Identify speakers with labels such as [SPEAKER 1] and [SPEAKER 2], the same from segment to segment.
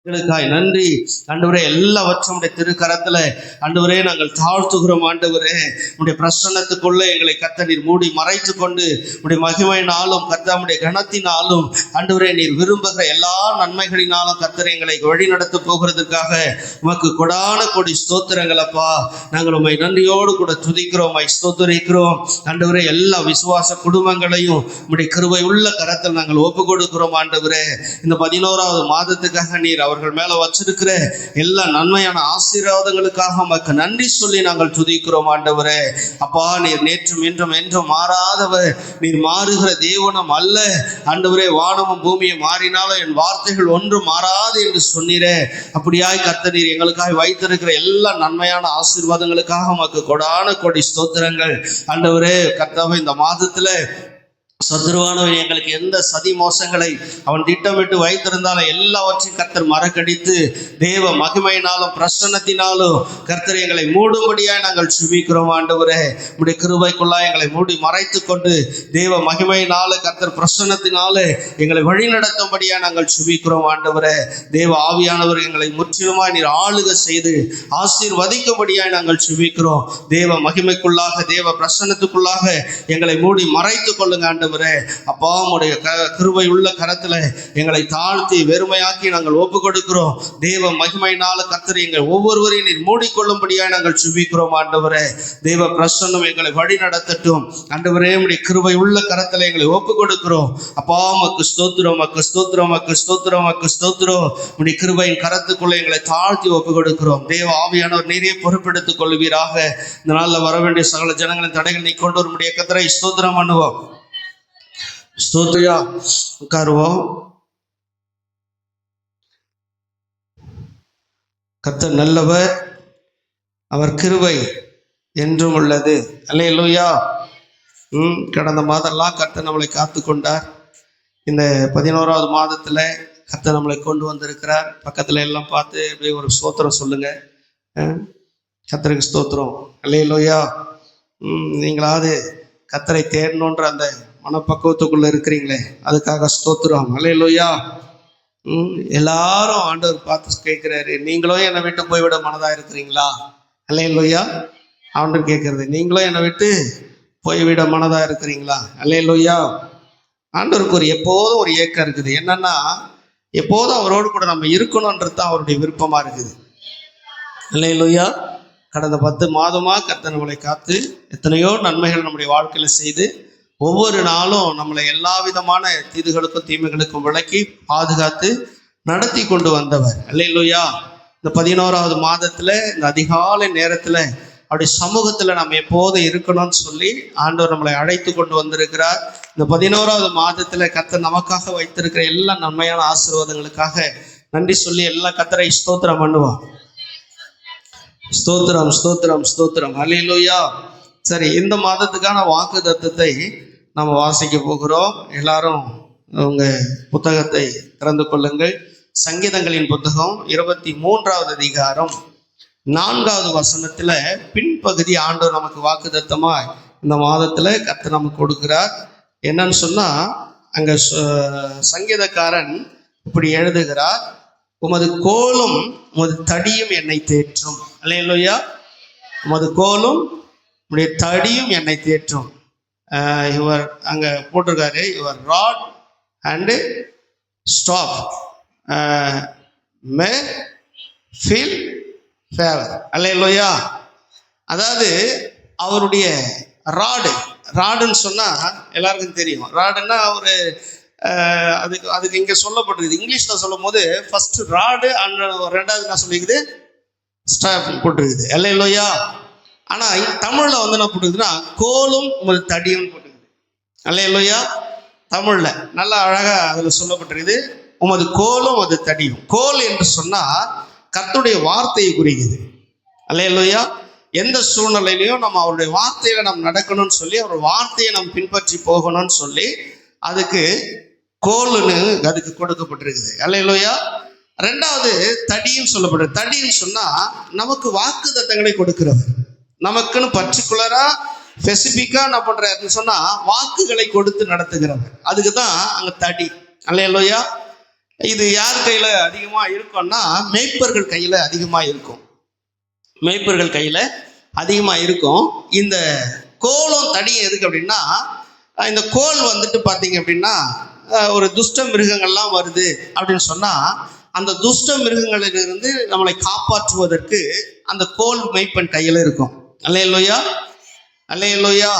[SPEAKER 1] எங்களுக்காய் நன்றி ஆண்டவரே. எல்லாவற்றும் உடைய திருக்கரத்துல ஆண்டவரே நாங்கள் தாழ்த்துகிறோம். ஆண்டவரே, உடைய பிரசன்னத்துக்குள்ள எங்களை கர்த்தர் நீர் மூடி மறைத்து கொண்டு உடைய மகிமையினாலும் கர்த்தருடைய கனத்தினாலும் ஆண்டவரே நீர் விரும்புகிற எல்லா நன்மைகளினாலும் கர்த்தர் எங்களை வழிநடத்த போகிறதுக்காக உமக்கு கொடான கொடி ஸ்தோத்திரங்கள் அப்பா. நாங்கள் உம்மை நன்றியோடு கூட துதிக்கிறோம், உம்மை ஸ்தோத்திரிக்கிறோம். ஆண்டவரே, எல்லா விசுவாச குடும்பங்களையும் உடைய கிருபை உள்ள கரத்தில் நாங்கள் ஒப்பு கொடுக்கிறோம். ஆண்டவரே, இந்த 11வது மாதத்துக்காக நீர் அவர்கள் மேல வச்சிருக்கிற எல்லா நன்மையான ஆசீர்வாதங்களுக்காக உமக்கு நன்றி சொல்லி நாங்கள் துதிக்கிறோம். ஆண்டவரே அப்பா, நீர் நேற்றும் இன்றும் என்றும் மாறாதவர், நீர் மாறுகிற தேவனும் அல்ல. ஆண்டவரே, வானமும் பூமியும் மாறினாலும் என் வார்த்தைகள் ஒன்றும் மாறாது என்று சொன்னீரே. அப்படியாய் கர்த்தர் நீர் எங்களுக்காக வைத்திருக்கிற எல்லா நன்மையான ஆசீர்வாதங்களுக்காக உமக்கு கொடான கொடி ஸ்தோத்திரங்கள். ஆண்டவரே கர்த்தாவே, இந்த மாதத்துல சத்துருவானவன் எங்களுக்கு எந்த சதி மோசங்களை அவன் திட்டமிட்டு வைத்திருந்தாலும் எல்லாவற்றையும் கர்த்தர் மறக்கடித்து தேவ மகிமையினாலும் பிரசன்னத்தினாலும் கர்த்தர் எங்களை மூடும்படியாய் நாங்கள் சுபிக்கிறோம். ஆண்டவரே, உடைய கிருபைக்குள்ளாய் எங்களை மூடி மறைத்து கொண்டு தேவ மகிமையினால கர்த்தர் பிரசன்னத்தினால எங்களை வழிநடத்தும்படியாய் நாங்கள் சுபிக்கிறோம். ஆண்டவரே, தேவ ஆவியானவர் எங்களை முற்றிலுமாய் நீர் ஆளுக செய்து ஆசீர்வதிக்கும்படியாய் நாங்கள் சுபிக்கிறோம். தேவ மகிமைக்குள்ளாக தேவ பிரசன்னத்துக்குள்ளாக எங்களை மூடி மறைத்து கொள்ளுங்க. ஆண்டவரே அப்பா, உடைய கிருபை உள்ள கரத்துல எங்களை தாழ்த்தி வெறுமையாக்கி நாங்கள் ஒப்பு கொடுக்கிறோம். தேவ மகிமையினால கர்த்தர் எங்கள் ஒவ்வொருவரையும் நீர் மூடிக்கொள்ளும்படியா நாங்கள் சுபிக்கிறோம். ஆண்டவரே, தேவ பிரசன்னம் எங்களை வழி நடத்தட்டும். ஆண்டவரே, உடைய கிருபை உள்ள கரத்துல எங்களை ஒப்பு கொடுக்கிறோம். அப்பா, மக்கு ஸ்தோத்திரம், மக்கு ஸ்தோத்திரம், மக்கு ஸ்தோத்திரம், மக்கு ஸ்தோத்திரம். உடைய கிருபையின் கரத்துக்குள்ள எங்களை தாழ்த்தி ஒப்பு கொடுக்கிறோம். தேவ ஆவியானவர் நீரே பொறுப்பெடுத்துக் கொள்வீராக. இந்த நாளில் வர வேண்டிய சகல ஜனங்களின் தடைகள் நீ கொண்டு வர முடிய கர்த்தரை ஸ்தோத்திரம் பண்ணுவோம். ஸ்தோத்திரியா. உட்காருவோம். கர்த்தர் நல்லவர், அவர் கிருபை என்றும் உள்ளது. அல்லேலூயா. கடந்த மாதம்லாம் கர்த்தர் நம்மளை காத்து கொண்டார். இந்த 11வது மாதத்துல கர்த்தர் நம்மளை கொண்டு வந்திருக்கிறார். பக்கத்துல எல்லாம் பார்த்து அப்படியே ஒரு ஸ்தோத்திரம் சொல்லுங்க. கர்த்தருக்கு ஸ்தோத்திரம். அல்லேலூயா. நீங்களாவது கர்த்தரை தேடணுன்ற அந்த மனப்பக்குவத்துக்குள்ள இருக்கிறீங்களே, அதுக்காக ஸ்தோத்திரம். அல்லேலூயா. எல்லாரும் ஆண்டவர் பார்த்து கேட்கிறாரு, நீங்களும் என்னை விட்டு போய்விட மனதா இருக்கிறீங்களா? அல்லேலூயா. ஆண்டவர் கேட்கறது, நீங்களும் என்னை விட்டு போய்விட மனதா இருக்கிறீங்களா? அல்லேலூயா. ஆண்டவருக்கு எப்போதும் ஒரு ஏக்கம் இருக்குது. என்னன்னா, எப்போதும் அவரோடு கூட நம்ம இருக்கணும்ன்றது தான் அவருடைய விருப்பமா இருக்குது. அல்லேலூயா. கடந்த 10 மாதமா கர்த்தர் நம்மளை காத்து எத்தனையோ நன்மைகள் நம்முடைய வாழ்க்கையில செய்து ஒவ்வொரு நாளும் நம்மளை எல்லா விதமான தீதுகளுக்கும் தீமைகளுக்கும் விளக்கி பாதுகாத்து நடத்தி கொண்டு வந்தவர். அல்லேலூயா. இந்த 11வது மாதத்துல இந்த அதிகாலை நேரத்துல அப்படி சமூகத்துல நம்ம எப்போதும் இருக்கணும்னு சொல்லி ஆண்டவர் நம்மளை அழைத்து கொண்டு வந்திருக்கிறார். இந்த 11வது மாதத்துல கர்த்தர் நமக்காக வைத்திருக்கிற எல்லா நன்மையான ஆசீர்வாதங்களுக்காக நன்றி சொல்லி எல்லா கர்த்தரை ஸ்தோத்திரம் பண்ணுவோம். ஸ்தோத்திரம், ஸ்தோத்திரம், ஸ்தோத்திரம். அல்லேலூயா. சரி, இந்த மாதத்துக்கான வாக்கு தத்தத்தை நம்ம வாசிக்க போகிறோம். எல்லாரும் உங்க புத்தகத்தை திறந்து கொள்ளுங்கள். சங்கீதங்களின் புத்தகம் 23வது அதிகாரம் 4வது வசனத்துல பின்பகுதி ஆண்டவர் நமக்கு வாக்கு தத்தமா இந்த மாதத்துல கர்த்தர் நமக்கு கொடுக்கிறார். என்னன்னு சொன்னா, அங்க சங்கீதக்காரன் இப்படி எழுதுகிறார், உமது கோலும் உமது தடியும் என்னை தேற்றும். அல்லேலூயா. உமது கோலும் உடைய தடியும் என்னை தேற்றும். இவர் அங்க போட்டிருக்காரு, your rod and staff may feel favour. Hallelujah. அதாவது அவருடைய ராடுன்னு சொன்னா எல்லாருக்கும் தெரியும். ராடுன்னா ஒரு அதுக்கு இங்க சொல்லப்பட்டிருக்குது. இங்கிலீஷ்ல சொல்லும் போது ஃபர்ஸ்ட் ராடு அண்ட் ரெண்டாவது என்ன சொல்லிக்குது, ஸ்டாப் போட்டிருக்குது. அல்லேலூயா. ஆனா தமிழ்ல வந்து என்ன போட்டுக்குதுன்னா, கோலும் உமது தடியும் போட்டுக்குது. அல்லேலூயா. தமிழ்ல நல்லா அழகா அதுல சொல்லப்பட்டிருக்குது, உமது கோலும் உமது தடியும். கோல் என்று சொன்னா கர்த்தருடைய வார்த்தையை குறிக்குது. அல்லேலூயா. எந்த சூழ்நிலையிலையும் நம்ம அவருடைய வார்த்தையில நம்ம நடக்கணும்னு சொல்லி, அவர் வார்த்தையை நம்ம பின்பற்றி போகணும்னு சொல்லி அதுக்கு கோல்னு அதுக்கு கொடுக்கப்பட்டிருக்குது. அல்லேலூயா. ரெண்டாவது தடின்னு சொல்லப்படுறது. தடின்னு சொன்னா நமக்கு வாக்கு தத்தங்களை கொடுக்கிறவர், நமக்குன்னு பர்டிகுலரா ஸ்பெசிபிக்கா என்ன பண்றாருன்னு சொன்னா வாக்குகளை கொடுத்து நடத்துகிறவர். அதுக்கு தான் அங்க தடி. அல்லேலூயா. இது யார் கையில அதிகமா இருக்கும்னா மேய்ப்பர்கள் கையில அதிகமா இருக்கும். மேய்ப்பர்கள் கையில அதிகமா இருக்கும். இந்த கோலும் தடியும் எதுக்கு அப்படின்னா, இந்த கோல் வந்துட்டு பார்த்தீங்க அப்படின்னா ஒரு துஷ்ட மிருகங்கள்லாம் வருது அப்படின்னு சொன்னா அந்த துஷ்ட மிருகங்களிலிருந்து நம்மளை காப்பாற்றுவதற்கு அந்த கோல் மேய்ப்பன் கையில இருக்கும். அல்லேலூயா, அல்லேலூயா.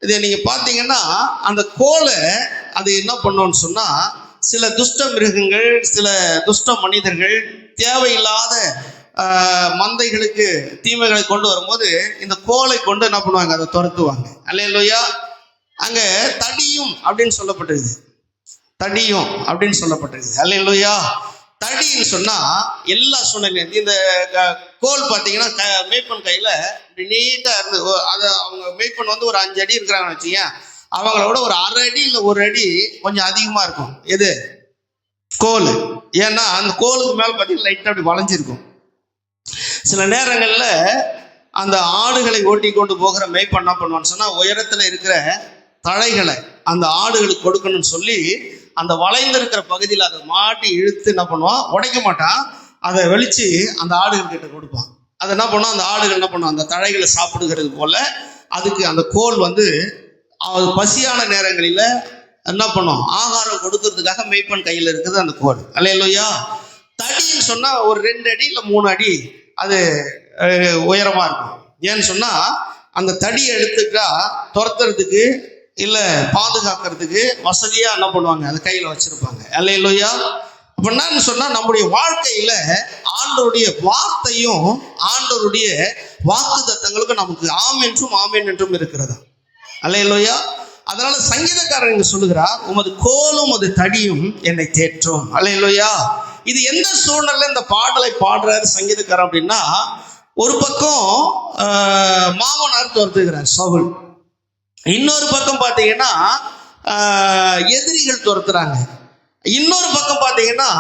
[SPEAKER 1] இதை நீங்க பார்த்தீங்கன்னா அந்த கோலை அது என்ன பண்ணோம்னு சொன்னா, சில துஷ்ட மிருகங்கள், சில துஷ்ட மனிதர்கள் தேவையில்லாத மந்தைகளுக்கு தீமைகளை கொண்டு வரும்போது இந்த கோலை கொண்டு என்ன பண்ணுவாங்க, அதை துரத்துவாங்க. அல்லேலூயா. அங்க தடியும் அப்படின்னு சொல்லப்பட்டிருக்கு, தடியும் அப்படின்னு சொல்லப்பட்டிருக்கு. அல்லேலூயா. தடின்னு சொன்னா எல்லா சூழ்நிலையும் இந்த கோல் பார்த்தீங்கன்னா மேய்ப்பன் கையில நீட்டா இருந்து, அதை அவங்க மேய்ப்பன் வந்து ஒரு 5 அடி இருக்கிறாங்கன்னு வச்சுங்க, அவங்களோட ஒரு 1/2 அடி இல்லை 1 அடி கொஞ்சம் அதிகமா இருக்கும். எது? கோல். ஏன்னா அந்த கோலுக்கு மேல பார்த்தீங்கன்னா லைட்டா அப்படி வளைஞ்சிருக்கும். சில நேரங்கள்ல அந்த ஆடுகளை ஓட்டி கொண்டு போகிற மேய்ப்பன் என்ன பண்ணுவான்னு சொன்னா, உயரத்துல இருக்கிற தழைகளை அந்த ஆடுகளுக்கு கொடுக்கணும்னு சொல்லி அந்த வளைந்திருக்கிற பகுதியில் அதை மாட்டி இழுத்து என்ன பண்ணுவான், உடைக்க மாட்டான், அதை வெளிச்சு அந்த ஆடுகள் கிட்ட கொடுப்பான். அதை என்ன பண்ணும், அந்த ஆடுகள் என்ன பண்ணும், அந்த தழைகளை சாப்பிடுகிறது போல அதுக்கு அந்த கோல் வந்து அது பசியான நேரங்களில் என்ன பண்ணும், ஆகாரம் கொடுக்கறதுக்காக மேய்ப்பன் கையில் இருக்குது அந்த கோல். அல்லேலூயா. தடின்னு சொன்னா ஒரு 2 அடி இல்லை 3 அடி அது உயரமா இருக்கும். ஏன்னு சொன்னா அந்த தடியை எடுத்துட்டா துரத்துறதுக்கு இல்லை பாதுகாக்கிறதுக்கு வசதியா என்ன பண்ணுவாங்க, அதை கையில் வச்சிருப்பாங்க. அல்லேலூயா. அப்ப என்னன்னு சொன்னா, நம்முடைய வாழ்க்கையில ஆண்டவருடைய வார்த்தையும் ஆண்டவருடைய வாக்கு தத்தங்களுக்கும் நமக்கு ஆம் என்றும் ஆமேன் என்றும் இருக்கிறதா. அல்லேலூயா. அதனால சங்கீதக்காரர் இங்க சொல்லுகிறார், உமது கோலும் உமது தடியும் என்னை தேற்றும். அல்லேலூயா. இது எந்த சூழ்நிலை இந்த பாடலை பாடுறாரு சங்கீதக்காரர் அப்படின்னா, ஒரு பக்கம் மாமனார் துரத்துகிறார் சவுல், இன்னொரு பக்கம் பார்த்தீங்கன்னா எதிரிகள் துரத்துறாங்க, இன்னொரு பக்கம் பார்த்தீங்கன்னா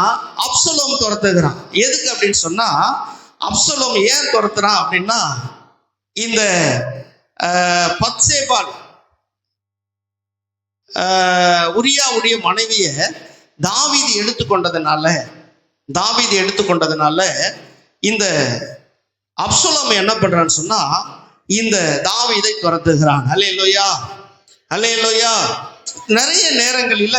[SPEAKER 1] அப்சலோம் துரத்துகிறான். எதுக்கு அப்படின்னு சொன்னா, அப்சலோம் ஏன் துரத்துறான் அப்படின்னா, இந்த பத்சேபால் உரியாவுடைய மனைவியை தாவீது எடுத்துக்கொண்டதுனால இந்த அப்சலோம் என்ன பண்றான்னு சொன்னா, இந்த தாவீதை துரத்துகிறான். அல்லேலூயா, அல்லேலூயா. நிறைய நேரங்களில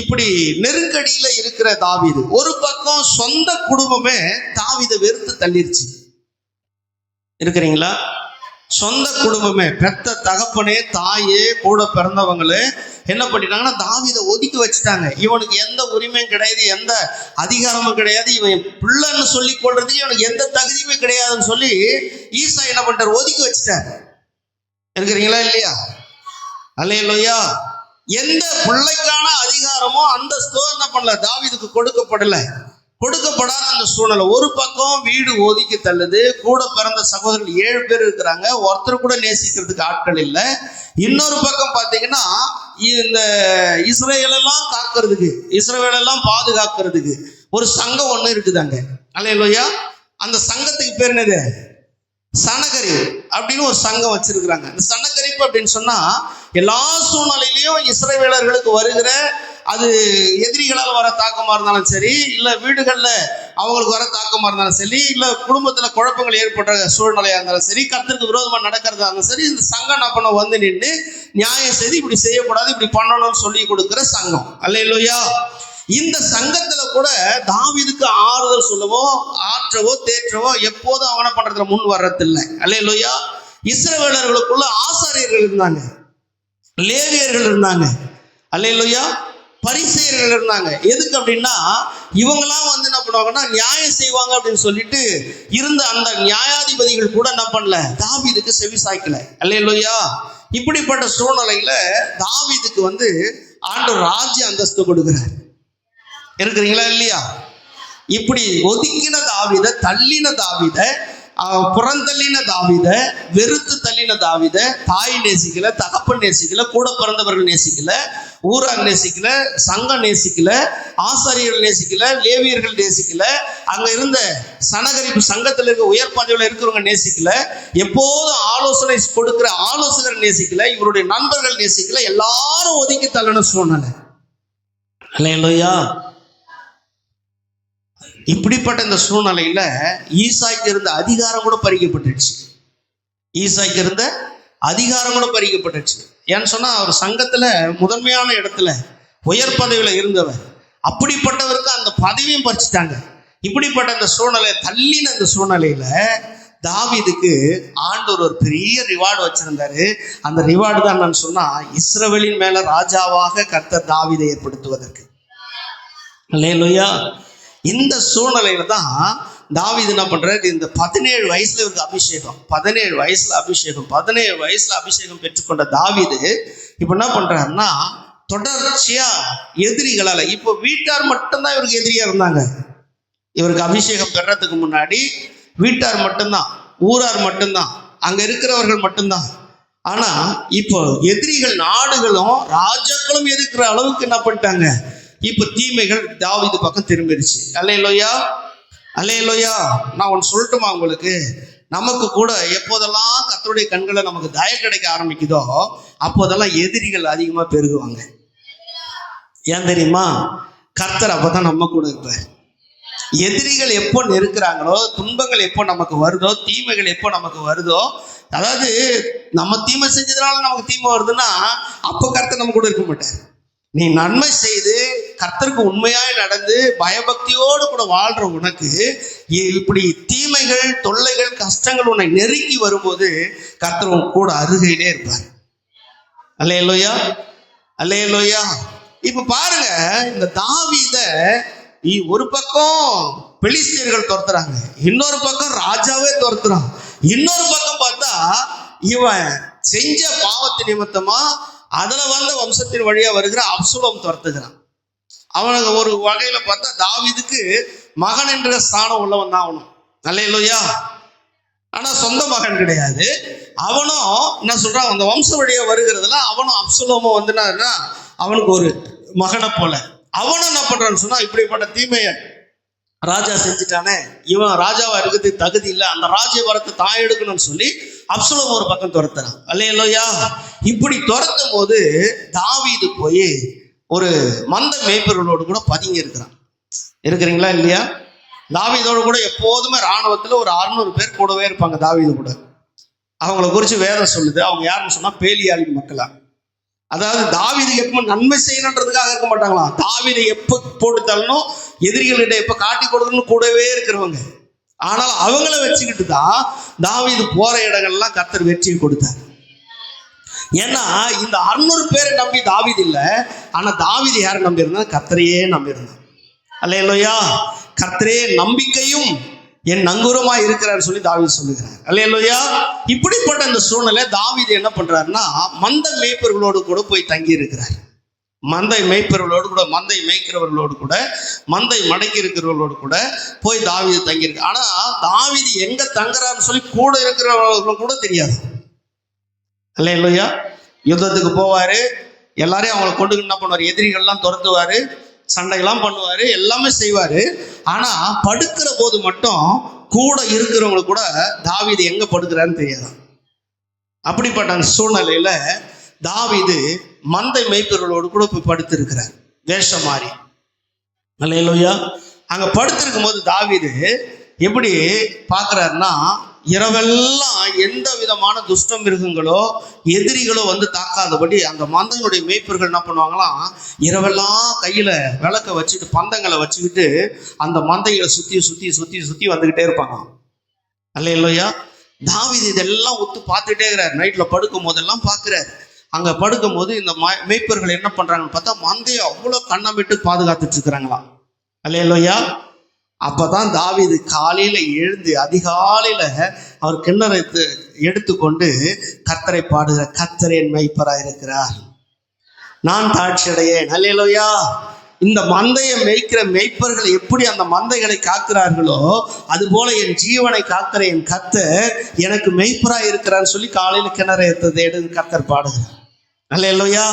[SPEAKER 1] இப்படி நெருக்கடியில இருக்கிற தாவீது, ஒரு பக்கம் சொந்த குடும்பமே தாவீதை வெறுத்து தள்ளிருச்சு. இருக்கிறீங்களா? சொந்த குடும்பமே, பெத்த தகப்பனே, தாயே, கூட பிறந்தவங்களே என்ன பண்ணிட்டாங்கன்னா தாவீதை ஒதுக்கி வச்சுட்டாங்க. இவனுக்கு எந்த உரிமையும் கிடையாது, எந்த அதிகாரமும் கிடையாது, இவன் பிள்ளைன்னு சொல்லி கொள்றதுக்கு இவனுக்கு எந்த தகுதியுமே கிடையாதுன்னு சொல்லி ஈசா என்ன பண்ணிட்டார், ஒதுக்கி வச்சுட்டார். இருக்கிறீங்களா இல்லையா? அல்லேலூயா. எந்த பிள்ளைக்கான அதிகாரமோ அந்தஸ்தோ என்ன பண்ணல, தாவீதுக்கு கொடுக்கப்படாத அந்த சூழ்நிலை. ஒரு பக்கம் வீடு ஒதுக்கி தள்ளுது, கூட பிறந்த சகோதரர்கள் 7 பேர் இருக்கிறாங்க, ஒருத்தர் கூட நேசிக்கிறதுக்கு ஆட்கள் இல்லை. இன்னொரு பக்கம் பார்த்தீங்கன்னா இந்த இஸ்ரவேலெல்லாம் காக்கிறதுக்கு, இஸ்ரவேலெல்லாம் பாதுகாக்கிறதுக்கு ஒரு சங்கம் ஒன்று இருக்குது அங்க. அல்லேலூயா. அந்த சங்கத்துக்கு பேர் என்னது? சனகரிப்பு அப்படின்னு ஒரு சங்கம் வச்சிருக்கிறாங்க. இந்த சனகரிப்பு அப்படின்னு சொன்னா, எல்லா சூழ்நிலையிலையும் இஸ்ரவேலர்களுக்கு வருகிற, அது எதிரிகளால் வர தாக்கமா இருந்தாலும் சரி, இல்ல வீடுகள்ல அவங்களுக்கு வர தாக்கமா இருந்தாலும் சரி, இல்ல குடும்பத்துல குழப்பங்கள் ஏற்பட்ட சூழ்நிலையா இருந்தாலும் சரி, கர்த்தருக்கு விரோதமா நடக்கிறதா இருந்தாலும் சரி, இந்த சங்கம் என்ன பண்ண வந்து நின்று நியாயம் செய்து இப்படி செய்யக்கூடாது, இப்படி பண்ணணும்னு சொல்லி கொடுக்கிற சங்கம். அல்லேலூயா. இந்த சங்கத்துல கூட தாவீதுக்கு ஆறுதல் சொல்லவோ, ஆற்றவோ, தேற்றவோ எப்போதும் அவனை பண்றதுல முன் வர்றதில்லை. அல்லேலூயா. இஸ்ரவேலர்களுக்குள்ள ஆசாரியர்கள் இருந்தாங்க, லேவியர்கள் இருந்தாங்க, அல்லேலூயா, பரிசேயர்கள் இருந்தாங்க. எதுக்கு அப்படின்னா, இவங்கெல்லாம் வந்து என்ன பண்ணுவாங்கன்னா நியாயம் செய்வாங்க அப்படின்னு சொல்லிட்டு இருந்த அந்த நியாயாதிபதிகள் கூட என்ன பண்ணல, தாவீதுக்கு செவி சாய்க்கல. அல்லேலூயா. இப்படிப்பட்ட சூழ்நிலையில தாவீதுக்கு வந்து ஆண்டவர் ராஜ்ய அந்தஸ்து கொடுக்கிறார். இருக்கிறீங்களா இல்லையா? இப்படி ஒதுக்கின தாவீதை, தள்ளின தாவீதை, புறந்தள்ளின தாவீதை, வெறுத்து தள்ளின தாவீதை தாய் நேசிக்கல, தகப்பன் நேசிக்கல, கூட பிறந்தவர்கள் நேசிக்கல, ஊரார் நேசிக்கல, சங்கம் நேசிக்கல, ஆசாரியர்கள் நேசிக்கல, லேவியர்கள் நேசிக்கல, அங்க இருந்த சனகரிப்பு சங்கத்தில் இருக்க உயர் பதவியில் இருக்கிறவங்க நேசிக்கல, எப்போதும் ஆலோசனை கொடுக்கிற ஆலோசகர் நேசிக்கல, இவருடைய நண்பர்கள் நேசிக்கல, எல்லாரும் ஒதுக்கி தள்ளின சூழ்நிலை. அல்லேலூயா. இப்படிப்பட்ட இந்த சூழ்நிலையில ஈசாய்க்கு இருந்த அதிகாரம் கூட பறிக்கப்பட்டுச்சு. ஈசாய்க்கு இருந்த அதிகாரம் கூட பறிக்கப்பட்டுச்சு. ஏன்னு சொன்னா அவர் சங்கத்துல முதன்மையான இடத்துல உயர் பதவியில இருந்தவர். அப்படிப்பட்டவருக்கு அந்த பதவியும் பறிச்சுட்டாங்க. இப்படிப்பட்ட இந்த சூழ்நிலை தள்ளின இந்த சூழ்நிலையில தாவீதுக்கு ஆண்டவர் ஒரு பெரிய ரிவார்டு வச்சிருந்தாரு. அந்த ரிவார்டு தான் நான் சொன்னா, இஸ்ரவேலின் மேல ராஜாவாக கர்த்தர் தாவீதை ஏற்படுத்துவதற்கு. அல்லேலூயா. இந்த சூழ்நிலையில தான் தாவீது என்ன பண்றாரு, இந்த 17 வயசுல இவருக்கு அபிஷேகம், 17 வயசுல அபிஷேகம் பெற்றுக்கொண்ட தாவீது இப்ப என்ன பண்றாருன்னா, தொடர்ச்சியா எதிரிகளால, இப்போ வீட்டார் மட்டும்தான் இவருக்கு எதிரியா இருந்தாங்க. இவருக்கு அபிஷேகம் பெறறதுக்கு முன்னாடி வீட்டார் மட்டும்தான், ஊரார் மட்டும்தான், அங்க இருக்கிறவர்கள் மட்டும்தான். ஆனா இப்போ எதிரிகள், நாடுகளும் ராஜாக்களும் எதிர்க்கிற அளவுக்கு என்ன பண்ணிட்டாங்க, இப்ப தீமைகள் தாவீது பக்கம் திரும்பிடுச்சு. அல்லேலூயா, அல்லேலூயா. நான் ஒன்று சொல்லட்டுமா உங்களுக்கு, நமக்கு கூட எப்போதெல்லாம் கர்த்தருடைய கண்களை நமக்கு தயை கிடைக்க ஆரம்பிக்குதோ அப்போதெல்லாம் எதிரிகள் அதிகமா பெருகுவாங்க. ஏன் தெரியுமா? கர்த்தர் அப்பதான் நம்ம கூட இருப்பார். எதிரிகள் எப்போ நெருக்கிறாங்களோ, துன்பங்கள் எப்போ நமக்கு வருதோ, தீமைகள் எப்போ நமக்கு வருதோ, அதாவது நம்ம தீமை செஞ்சதுனால நமக்கு தீமை வருதுன்னா அப்போ கர்த்தர் நம்ம கூட இருக்க மாட்டார். நீ நன்மை செய்து கர்த்தருக்கு உண்மையாய் நடந்து பயபக்தியோடு கூட வாழ்ற உனக்கு இப்படி தீமைகள், தொல்லைகள், கஷ்டங்கள் உன்னை நெருக்கி வரும்போது கர்த்தர் உன் கூட அருகையிலே இருப்பார். அல்லேலூயா, அல்லேலூயா. இப்ப பாருங்க, இந்த தாவீத ஒரு பக்கம் பெலிஸ்தியர்கள் துரத்துறாங்க, இன்னொரு பக்கம் ராஜாவே துரத்துறான், இன்னொரு பக்கம் பார்த்தா இவன் செஞ்ச பாவத்து நிமித்தமா அதுல வந்த வம்சத்தின் வழியா வருகிற அப்சலோம் துரத்துகிறான். அவனுக்கு ஒரு வகையில பார்த்தா தாவீதுக்கு மகன் என்ற ஸ்தானம் உள்ளவன் தான் அவனும். அல்லேலூயா. ஆனா சொந்த மகன் கிடையாது. அவனும் என்ன சொல்றான், அந்த வம்ச வழியா வருகிறதுல அவனும் அப்சலோமும் வந்துனா அவனுக்கு ஒரு மகனை போல. அவனும் என்ன பண்றான்னு சொன்னா, இப்படிப்பட்ட தீமையை ராஜா செஞ்சுட்டானே, இவன் ராஜாவா இருக்கிறதுக்கு தகுதி இல்லை, அந்த ராஜ்ய வரத்தை தான் எடுக்கணும்னு சொல்லி அப்சலோம் ஒரு பக்கம் துரத்துறான். அல்லேலூயா. இப்படி துரத்தும் போது தாவீது போய் ஒரு மந்த மேய்ப்பர்களோடு கூட பதுங்கி இருக்கிறீங்களா இல்லையா? தாவீதோடு கூட எப்போதுமே இராணுவத்துல ஒரு 600 பேர் கூடவே இருப்பாங்க தாவீது கூட. அவங்கள குறித்து வேதம் சொல்லுது, அவங்க யாருன்னு சொன்னா பேலியாளின் மக்களா. அதாவது தாவீது எப்போ நன்மை செய்யணுன்றதுக்காக இருக்க மாட்டாங்களாம், தாவீதை எப்போ போட்டு தள்ளணும், எதிரிகளிட எப்போ காட்டி கொடுக்கணும்னு கூடவே இருக்கிறவங்க. ஆனால் அவங்கள வச்சுக்கிட்டு தான் தாவீது போற இடங்கள்லாம் கர்த்தர் வெற்றியை கொடுத்தார். ஏன்னா இந்த 600 பேரை நம்பி தாவீது இல்லை, ஆனா தாவீது யாரை நம்பி இருந்தா, கர்த்தரையே நம்பி இருந்தான். அல்லேலூயா. கர்த்தரே நம்பிக்கையும் என் நங்கூரமா இருக்கிறார் சொல்லி தாவீது சொல்லுகிறார். அல்லேலூயா. இப்படிப்பட்ட இந்த சூழ்நிலை தாவீது என்ன பண்றாருன்னா, மந்த மேய்ப்பர்களோடு கூட போய் தங்கி இருக்கிறார். மந்தை மேய்ப்பவர்களோடு கூட, மந்தை மேய்க்கிறவர்களோடு கூட, மந்தை மடக்கி இருக்கிறவர்களோடு கூட போய் தாவீது தங்கியிருக்கு. ஆனா தாவீது எங்க தங்குறாருன்னு சொல்லி கூட இருக்கிறவர்களும் கூட தெரியாது. அல்லேலூயா. யுத்தத்துக்கு போவாரு, எல்லாரையும் அவங்களை கொண்டு என்ன பண்ணுவார், எதிரிகள்லாம் துரத்துவாரு, சண்டையெல்லாம் பண்ணுவாரு, எல்லாமே செய்வாரு. ஆனா படுக்கிற போது மட்டும் கூட இருக்கிறவங்களுக்கு கூட தாவீது எங்க படுக்கிறான்னு தெரியாது. அப்படிப்பட்ட அந்த சூழ்நிலையில தாவீது மந்தை மேய்ப்பர்களோடு கூட போய் படுத்திருக்கிறார், வேஷம் மாறி. அல்லேலூயா. அங்க படுத்திருக்கும் போது தாவீது எப்படி பார்க்கிறாருன்னா, இரவெல்லாம் எந்த விதமான துஷ்ட மிருகங்களோ எதிரிகளோ வந்து தாக்காதபடி அந்த மந்தையுடைய மேய்ப்பர்கள் என்ன பண்ணுவாங்களாம், இரவெல்லாம் கையில விளக்க வச்சுட்டு பந்தங்களை வச்சுக்கிட்டு அந்த மந்தைகளை சுத்தி சுத்தி சுத்தி சுத்தி வந்துகிட்டே இருப்பாங்க. அல்லேலூயா. தாவீது இதெல்லாம் ஒத்து பார்த்துட்டே இருக்கிறார். நைட்ல படுக்கும் போதெல்லாம் பார்க்கிறார். அங்க படுக்கும் போது இந்த மேய்ப்பர்கள் என்ன பண்றாங்கன்னு பார்த்தா, மந்தையை அவ்வளவு கண்ணமிட்டு பாதுகாத்துட்டு இருக்கிறாங்களாம். அல்லேலூயா. அப்பதான் தாவீது காலையில எழுந்து அதிகாலையில அவர் கிண்ணறை எடுத்துக்கொண்டு கர்த்தரை பாடுகிற, கர்த்தர் என் மேய்ப்பராய் இருக்கிறார், நான் தாட்சியடையேன். அல்லேலூயா. இந்த மந்தையை மேய்க்கிற மேய்ப்பர்கள் எப்படி அந்த மந்தைகளை காக்கிறார்களோ அது போல என் ஜீவனை காக்கிற என் கர்த்தர் எனக்கு மேய்ப்பராய் இருக்கிறான்னு சொல்லி காலையில கிணறை எடுத்து கர்த்தர் பாடுகிறார். அல்லேலூயா.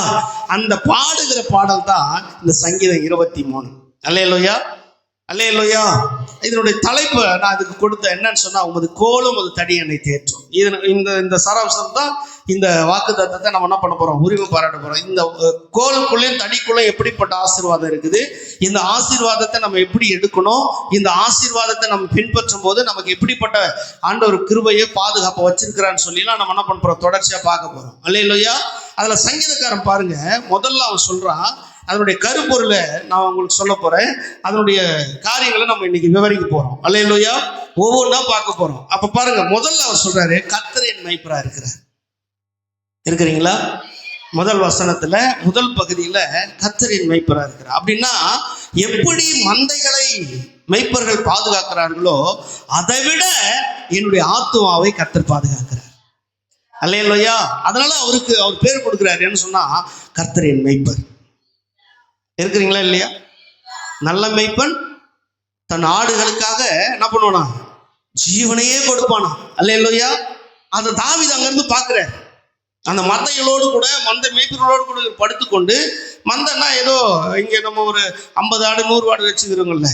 [SPEAKER 1] அந்த பாடுகிற பாடல் தான் இந்த சங்கீதம் 23. அல்லேலூயா, அல்லேலூயா. இதனுடைய தலைப்பு நான் இதுக்கு கொடுத்த என்னன்னு சொன்னா, உமது கோலும் உமது தடி என்னை தேற்றும். இந்த சாராம்சம் தான் இந்த வாக்கு தத்தத்தை நம்ம என்ன பண்ண போறோம், உரிமை பாராட்ட போறோம். இந்த கோலுக்குள்ளேயும் தடிக்குள்ளேயும் எப்படிப்பட்ட ஆசீர்வாதம் இருக்குது, இந்த ஆசீர்வாதத்தை நம்ம எப்படி எடுக்கணும், இந்த ஆசீர்வாதத்தை நம்ம பின்பற்றும் போது நமக்கு எப்படிப்பட்ட ஆண்டவர் கிருபையை பாதுகாப்பை வச்சிருக்கிறான்னு சொல்லிலாம் நம்ம என்ன பண்ண போறோம், தொடர்ச்சியா பார்க்க போறோம். அல்லேலூயா. அதுல சங்கீதக்காரன் பாருங்க, முதல்ல அவன் சொல்றான், அதனுடைய கருப்பொருளை நான் உங்களுக்கு சொல்ல போறேன், அதனுடைய காரியங்களை நம்ம இன்னைக்கு விவரிக்க போறோம். அல்லேலூயா. ஒவ்வொன்றா பார்க்க போறோம். அப்ப பாருங்க, முதல்ல அவர் சொல்றாரு, கர்த்தர் என் மேய்ப்பரா இருக்கிறார். இருக்கிறீங்களா? முதல் வசனத்துல முதல் பகுதியில கர்த்தரின் மேய்ப்பரா இருக்கிறார். அப்படின்னா எப்படி மந்தைகளை மேய்ப்பர்கள் பாதுகாக்கிறார்களோ அதை விட என்னுடைய ஆத்துமாவை கர்த்தர் பாதுகாக்கிறார். அல்லேலூயா. அதனால அவர் பேர் கொடுக்கிறார், என்ன சொன்னா, கர்த்தர் என் மேய்ப்பர். இருக்கிறீங்களா இல்லையா? நல்ல மேய்ப்பன் தன் ஆடுகளுக்காக என்ன பண்ணுவானா, ஜீவனையே கொடுப்பானா. அல்லேலூயா. அந்த தாவீது அங்கிருந்து பார்க்கிறார், அந்த மந்தைகளோடு கூட, மந்தை மேய்ப்பர்களோடு கூட படுத்துக்கொண்டு, மந்தைன்னா ஏதோ இங்கே நம்ம ஒரு 50 ஆடு 100 ஆடு வச்சுக்கிறோங்கல்ல,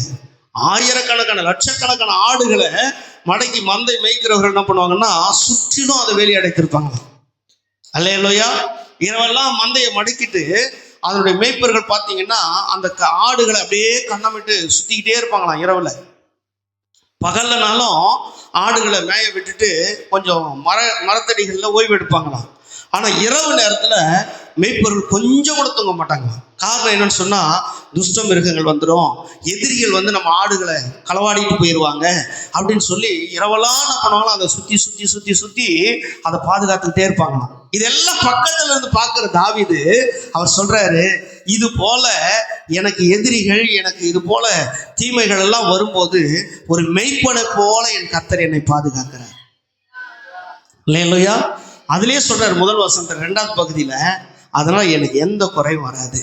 [SPEAKER 1] ஆயிரக்கணக்கான லட்சக்கணக்கான ஆடுகளை மடக்கி மந்தை மேய்க்கிறவர்கள் என்ன பண்ணுவாங்கன்னா சுற்றிலும் அதை வேலி அடைத்திருப்பாங்க. அல்லேலூயா. இரவெல்லாம் மந்தையை மடக்கிட்டு அதனுடைய மேய்ப்பர்கள் பார்த்தீங்கன்னா அந்த ஆடுகளை அப்படியே கண்ணமிட்டு சுத்திக்கிட்டே இருப்பாங்களாம் இரவுல. பகல்லனாலும் ஆடுகளை மேய விட்டுட்டு கொஞ்சம் மரத்தடிகளில் ஓய்வு எடுப்பாங்களாம். ஆனா இரவு நேரத்துல மேய்ப்பர்கள் கொஞ்சம் கூட தூங்க மாட்டாங்க. காரணம் என்னன்னு சொன்னா, துஷ்ட மிருகங்கள் வந்துடும், எதிரிகள் வந்து நம்ம ஆடுகளை களவாடிட்டு போயிடுவாங்க அப்படின்னு சொல்லி இரவெல்லாம் என்ன பண்ணுவாங்களோ அதை சுத்தி சுத்தி சுத்தி சுத்தி அதை பாதுகாத்துக்கிட்டே இருப்பாங்களாம். இதெல்லாம் பக்கத்துல இருந்து பார்க்கிற தாவீது அவர் சொல்றாரு, இது போல எனக்கு எதிரிகள், எனக்கு இது போல தீமைகள் எல்லாம் வரும்போது ஒரு மெய்ப்பனை போல என் கர்த்தர் என்னை பாதுகாக்கிறார். இல்லையா? அதுலயே சொல்றாரு முதல் வசனத்துல 2வது பகுதியில, அதனால எனக்கு எந்த குறையும் வராது.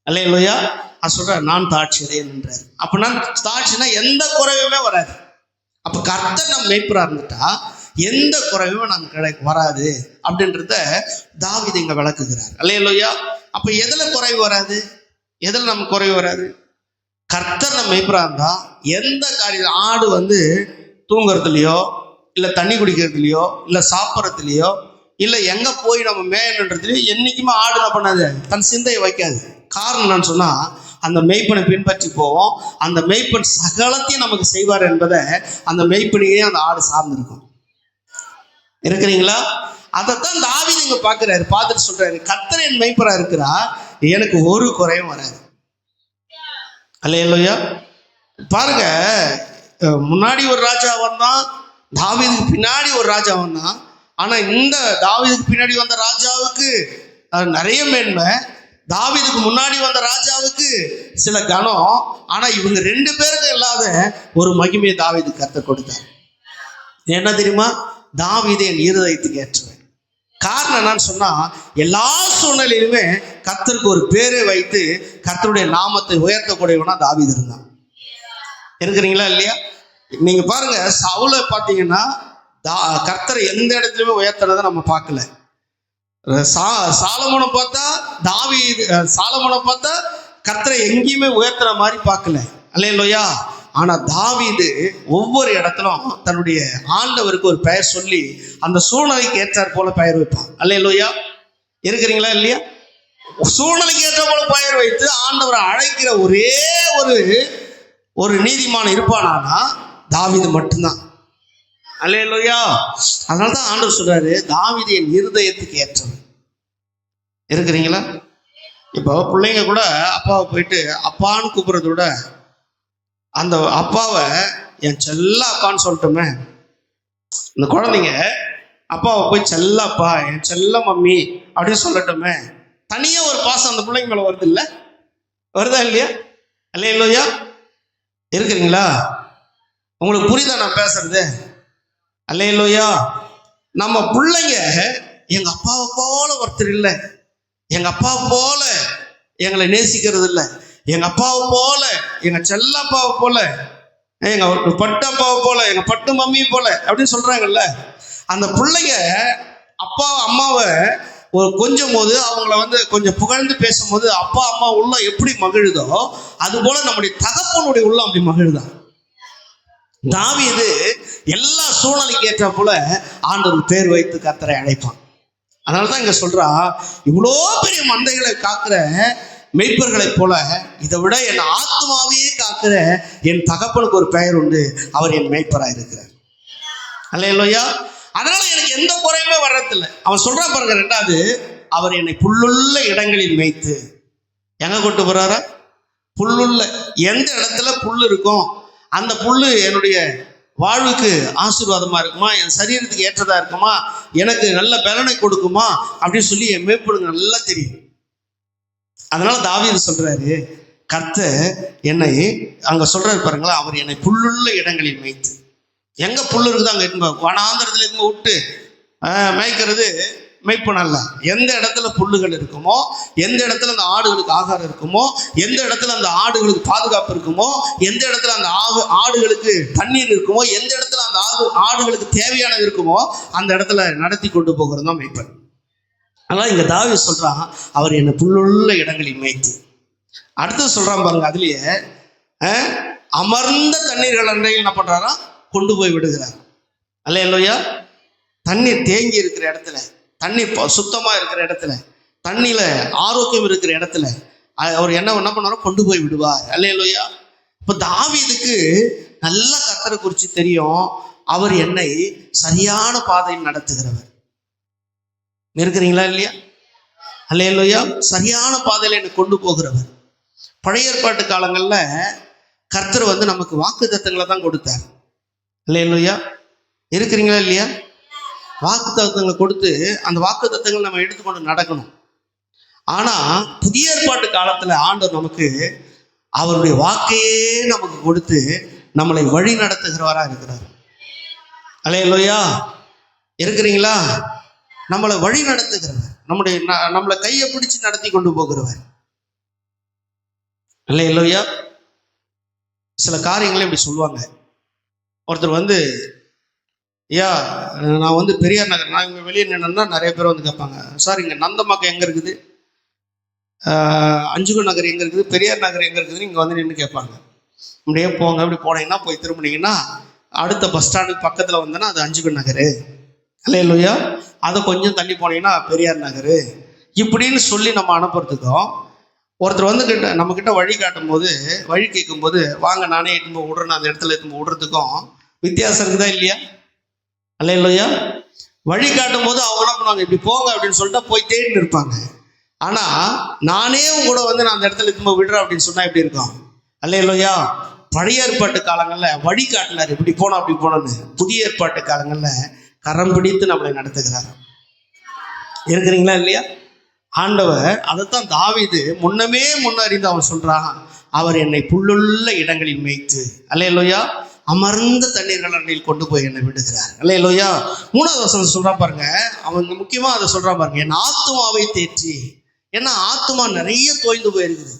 [SPEAKER 1] அல்லேலூயா. அது சொல்றாரு, நான் தாட்சியடையேன் என்றார். அப்படின்னா தாட்சினா எந்த குறைவுமே வராது. அப்ப கர்த்தர் நம்ம மேய்ப்பரா இருந்துட்டா எந்த குறைவுமே நமக்கு வராது அப்படின்றத தாவீது இங்க விளக்குகிறார். அல்லேலூயா. அப்ப எதுல குறைவு வராது, எதுல நமக்கு குறைவு வராது? கர்த்தர் நம்ம மேய்ப்பரா இருந்தா எந்த காரியம், ஆடு வந்து தூங்குறதுலையோ இல்லை தண்ணி குடிக்கிறதுலையோ இல்லை சாப்பிட்றதுலையோ இல்லை எங்கே போய் நம்ம மேயன்றதுலையோ என்னைக்குமே ஆடு என்ன பண்ணாது, தன் சிந்தையை வைக்காது. காரணம் என்னன்னு சொன்னால், அந்த மெய்ப்பனை பின்பற்றி போவோம், அந்த மெய்ப்பன் சகலத்தையும் நமக்கு செய்வார் என்பதை அந்த மெய்ப்பனையே அந்த ஆடு சார்ந்திருக்கும். இருக்கிறீங்களா? அதைத்தான் தாவீது இங்க பார்க்கிறாரு, பார்த்துட்டு சொல்றாரு, கர்த்தர் என் மெய்ப்பரா இருக்கிறா, எனக்கு ஒரு குறையும் வராது. அல்லேலூயா. பாருங்க, முன்னாடி ஒரு ராஜா வந்தான், தாவீதுக்கு பின்னாடி ஒரு ராஜா வந்தான். ஆனா இந்த தாவீதுக்கு பின்னாடி வந்த ராஜாவுக்கு நிறைய மேன்மை, தாவீதுக்கு முன்னாடி வந்த ராஜாவுக்கு சில கனம். ஆனா இவங்க 2 பேருக்கு இல்லாத ஒரு மகிமையை தாவீதுக்கு கர்த்தர் கொடுத்தார். என்ன தெரியுமா? தாவீது என் இருதயத்துக்கு ஏற்றவன். காரணம் என்னன்னு சொன்னா, எல்லா சூழ்நிலையிலுமே கர்த்தருக்கு ஒரு பேரை வைத்து கர்த்தருடைய நாமத்தை உயர்த்தக்கூடியவனா தாவீது இருந்தான். இருக்கிறீங்களா இல்லையா? நீங்க பாருங்க, சவுலை பார்த்தீங்கன்னா கர்த்தரை எந்த இடத்துலயுமே உயர்த்தினதை நம்ம பார்க்கல. சாலமோனை பார்த்தா கர்த்தரை எங்கேயுமே உயர்த்துற மாதிரி பார்க்கல. அல்லேலூயா. ஆனா தாவீது ஒவ்வொரு இடத்திலும் தன்னுடைய ஆண்டவருக்கு ஒரு பெயர் சொல்லி அந்த சூழ்நிலைக்கு ஏற்றார் போல பெயர் வைப்பான். அல்லேலூயா. இருக்கிறீங்களா இல்லையா? சூழ்நிலைக்கு ஏற்ற போல பெயர் வைத்து ஆண்டவரை அழைக்கிற ஒரே ஒரு நீதிமான் இருப்பானா தாவீது மட்டும்தான். அல்லேலூயா. அதனாலதான் ஆண்டவர் சொல்றாரு, தாவீது என் இருதயத்துக்கு ஏற்றவன். இருக்கிறீங்களா? இப்போ பிள்ளைங்க கூட அப்பாவை போயிட்டு அப்பான்னு கூப்பிடுறத விட அந்த அப்பாவை என் செல்ல அப்பான்னு சொல்லட்டுமே. இந்த குழந்தைங்க அப்பாவை போய் செல்லப்பா, என் செல்ல மம்மி அப்படின்னு சொல்லட்டுமே. தனியா ஒரு பாசம் அந்த பிள்ளைங்க மேல வருது இல்ல? வருதா இல்லையா? அல்லேலூயா. இருக்கிறீங்களா? உங்களுக்கு புரியுதா நான் பேசுறது? அல்லேலூயா. நம்ம பிள்ளைங்க எங்க அப்பாவை போல ஒருத்தர் இல்லை, எங்க அப்பாவை போல எங்களை நேசிக்கிறது இல்லை, எங்க அப்பாவை போல, எங்க செல்ல அப்பாவை போல, எங்க பட்டு அப்பாவை போல, எங்க பட்டு மம்மி போல அப்படின்னு சொல்றாங்கல்ல. அந்த பிள்ளைங்க அப்பா அம்மாவை கொஞ்சம் போது, அவங்கள வந்து கொஞ்சம் புகழ்ந்து பேசும்போது அப்பா அம்மா உள்ள எப்படி மகிழுதோ அது போல நம்முடைய தகப்பனுடைய உள்ள அப்படி மகிழுதான். தாவீது எல்லா சூழ்நிலைக்கு ஏற்ற போல ஆண்டவர் பேர் வைத்து கர்த்தரை அழைப்பான். அதனாலதான் இங்க சொல்றா, இவ்வளோ பெரிய மந்தைகளை காக்கிற மெய்ப்பர்களைப் போல இதை விட என் ஆத்மாவையே காக்கிற என் தகப்பனுக்கு ஒரு பெயர் உண்டு, அவர் என் மெய்ப்பரா இருக்கிறார். அல்லேலூயா. அதனால எனக்கு எந்த குறையுமே வர்றதில்லை. அவன் சொல்றான் பாருங்க, ரெண்டாவது, அவர் என்னை புல்லுள்ள இடங்களில் மேய்த்து. எங்க கொண்டு போறாரா? புல்லுள்ள, எந்த இடத்துல புல் இருக்கும் அந்த புல்லு என்னுடைய வாழ்வுக்கு ஆசீர்வாதமா இருக்குமா, என் சரீரத்துக்கு ஏற்றதா இருக்குமா, எனக்கு நல்ல பலனை கொடுக்குமா அப்படின்னு சொல்லி என் மேய்ப்பனுக்கு நல்லா தெரியும். அதனால தாவீது சொல்றாரு, கர்த்தர் என்னை, அங்க சொல்றாரு பாருங்களா, அவர் என்னை புல்லுள்ள இடங்களில் மேய்த்து. எங்க புல்லு இருக்குது அங்க இருந்து வனாந்திரத்துல இருந்து விட்டு மேய்க்கிறது மேய்ப்பன் அல்ல. எந்த இடத்துல புல்லுகள் இருக்குமோ, எந்த இடத்துல அந்த ஆடுகளுக்கு ஆகாரம் இருக்குமோ, எந்த இடத்துல அந்த ஆடுகளுக்கு பாதுகாப்பு இருக்குமோ, எந்த இடத்துல அந்த ஆடுகளுக்கு தண்ணீர் இருக்குமோ, எந்த இடத்துல அந்த ஆடுகளுக்கு தேவையானது இருக்குமோ அந்த இடத்துல நடத்தி கொண்டு போகிறது தான் மேய்ப்பன். அதனால இங்க தாவீது சொல்றான், அவர் என்னை புல்லுள்ள இடங்களில் மேய்த்து. அடுத்து சொல்றான் பாருங்க, அதுலயே அமர்ந்த தண்ணீர்கள் அண்டையில் என்ன பண்றாரா, கொண்டு போய் விடுகிறார். அல்லேலூயா. தண்ணீர் தேங்கி இருக்கிற இடத்துல, தண்ணி சுத்தமா இருக்கிற இடத்துல, தண்ணியில ஆரோக்கியம் இருக்கிற இடத்துல அவர் என்ன பண்ணாரோ கொண்டு போய் விடுவார். அல்லேலூயா. இப்ப தாவீதுக்கு நல்ல கர்த்தரை குறித்து தெரியும், அவர் என்னை சரியான பாதையில் நடத்துகிறவர். இருக்கிறீங்களா இல்லையா? அல்லேலூயா. சரியான பாதையில என்னை கொண்டு போகிறவர். பழைய ஏற்பாட்டு காலங்கள்ல கர்த்தர் நமக்கு வாக்குத்தத்தங்களை தான் கொடுத்தார். அல்லேலூயா. இருக்கிறீங்களா இல்லையா? வாக்குத்தத்தங்களை கொடுத்து அந்த வாக்குத்தத்தங்களை நம்ம எடுத்துக்கொண்டு நடக்கணும். ஆனா புதிய ஏற்பாட்டு காலத்துல ஆண்டவர் நமக்கு அவருடைய வாக்கையே நமக்கு கொடுத்து நம்மளை வழி நடத்துகிறவரா இருக்கிறார். அல்லேலூயா. இருக்கிறீங்களா? நம்மளை வழி நடத்துகிறவர், நம்மளை கையை பிடிச்சு நடத்தி கொண்டு போகிறவர். அல்லேலூயா. சில காரியங்களும் இப்படி சொல்லுவாங்க. ஒருத்தர் ஐயா, நான் பெரியார் நகர், நான் இங்கே வெளியே நின்னா நிறைய பேர் கேட்பாங்க, சார் இங்கே நந்தமாக்கம் எங்கே இருக்குது, அஞ்சுகு நகர் எங்கே இருக்குது, பெரியார் நகர் எங்கே இருக்குதுன்னு இங்கே நின்று கேட்பாங்க. இப்படியே போங்க, அப்படி போனீங்கன்னா போய் திரும்பினீங்கன்னா அடுத்த பஸ் ஸ்டாண்டுக்கு பக்கத்தில் வந்தோன்னா அது அஞ்சுகு நகர். அல்லேலூயா. அதை கொஞ்சம் தள்ளி போனீங்கன்னா பெரியார் நகர். இப்படின்னு சொல்லி நம்ம அனுப்புறதுக்கும், ஒருத்தர் நம்மக்கிட்ட வழி காட்டும் போது, வழி கேட்கும் போது, வாங்க நானே எட்டு போய் விடுறேன் அந்த இடத்துல எட்டு போய் விடுறதுக்கும் வித்தியாசம் இருக்குதா இல்லையா? அல்லேலூயா. வழி காட்டும் போது அவங்க என்ன பண்ணுவாங்க, இப்படி போங்க அப்படின்னு சொல்லிட்டு போய் தேடின்னு இருப்பாங்க. ஆனா நானே கூட நான் அந்த இடத்துல திரும்ப விடுறேன் அப்படின்னு சொன்னா எப்படி இருக்கும்? அல்லேலூயா. பழைய ஏற்பாட்டு காலங்கள்ல வழி காட்டினார், இப்படி போனோம் அப்படி போனோன்னு. புதிய ஏற்பாட்டு காலங்கள்ல கரம் பிடித்து நம்மளை நடத்துகிறார். இருக்கிறீங்களா இல்லையா? ஆண்டவர் அதைத்தான் தாவீது முன்னறிந்து அவன் சொல்றான், அவர் என்னை புல்லுள்ள இடங்களில் மேய்த்து. அல்லேலூயா. அமர்ந்த தண்ணீர்கள் அண்டையில் கொண்டு போய் என்னை விடுகிறார். அல்லேலூயா. 3வது வசனம் சொல்றான் பாருங்க, அவங்க முக்கியமா அதை சொல்றான் பாருங்க, என் ஆத்துமாவை தேற்றி. ஏன்னா ஆத்துமா நிறைய தோய்ந்து போயிருக்குது,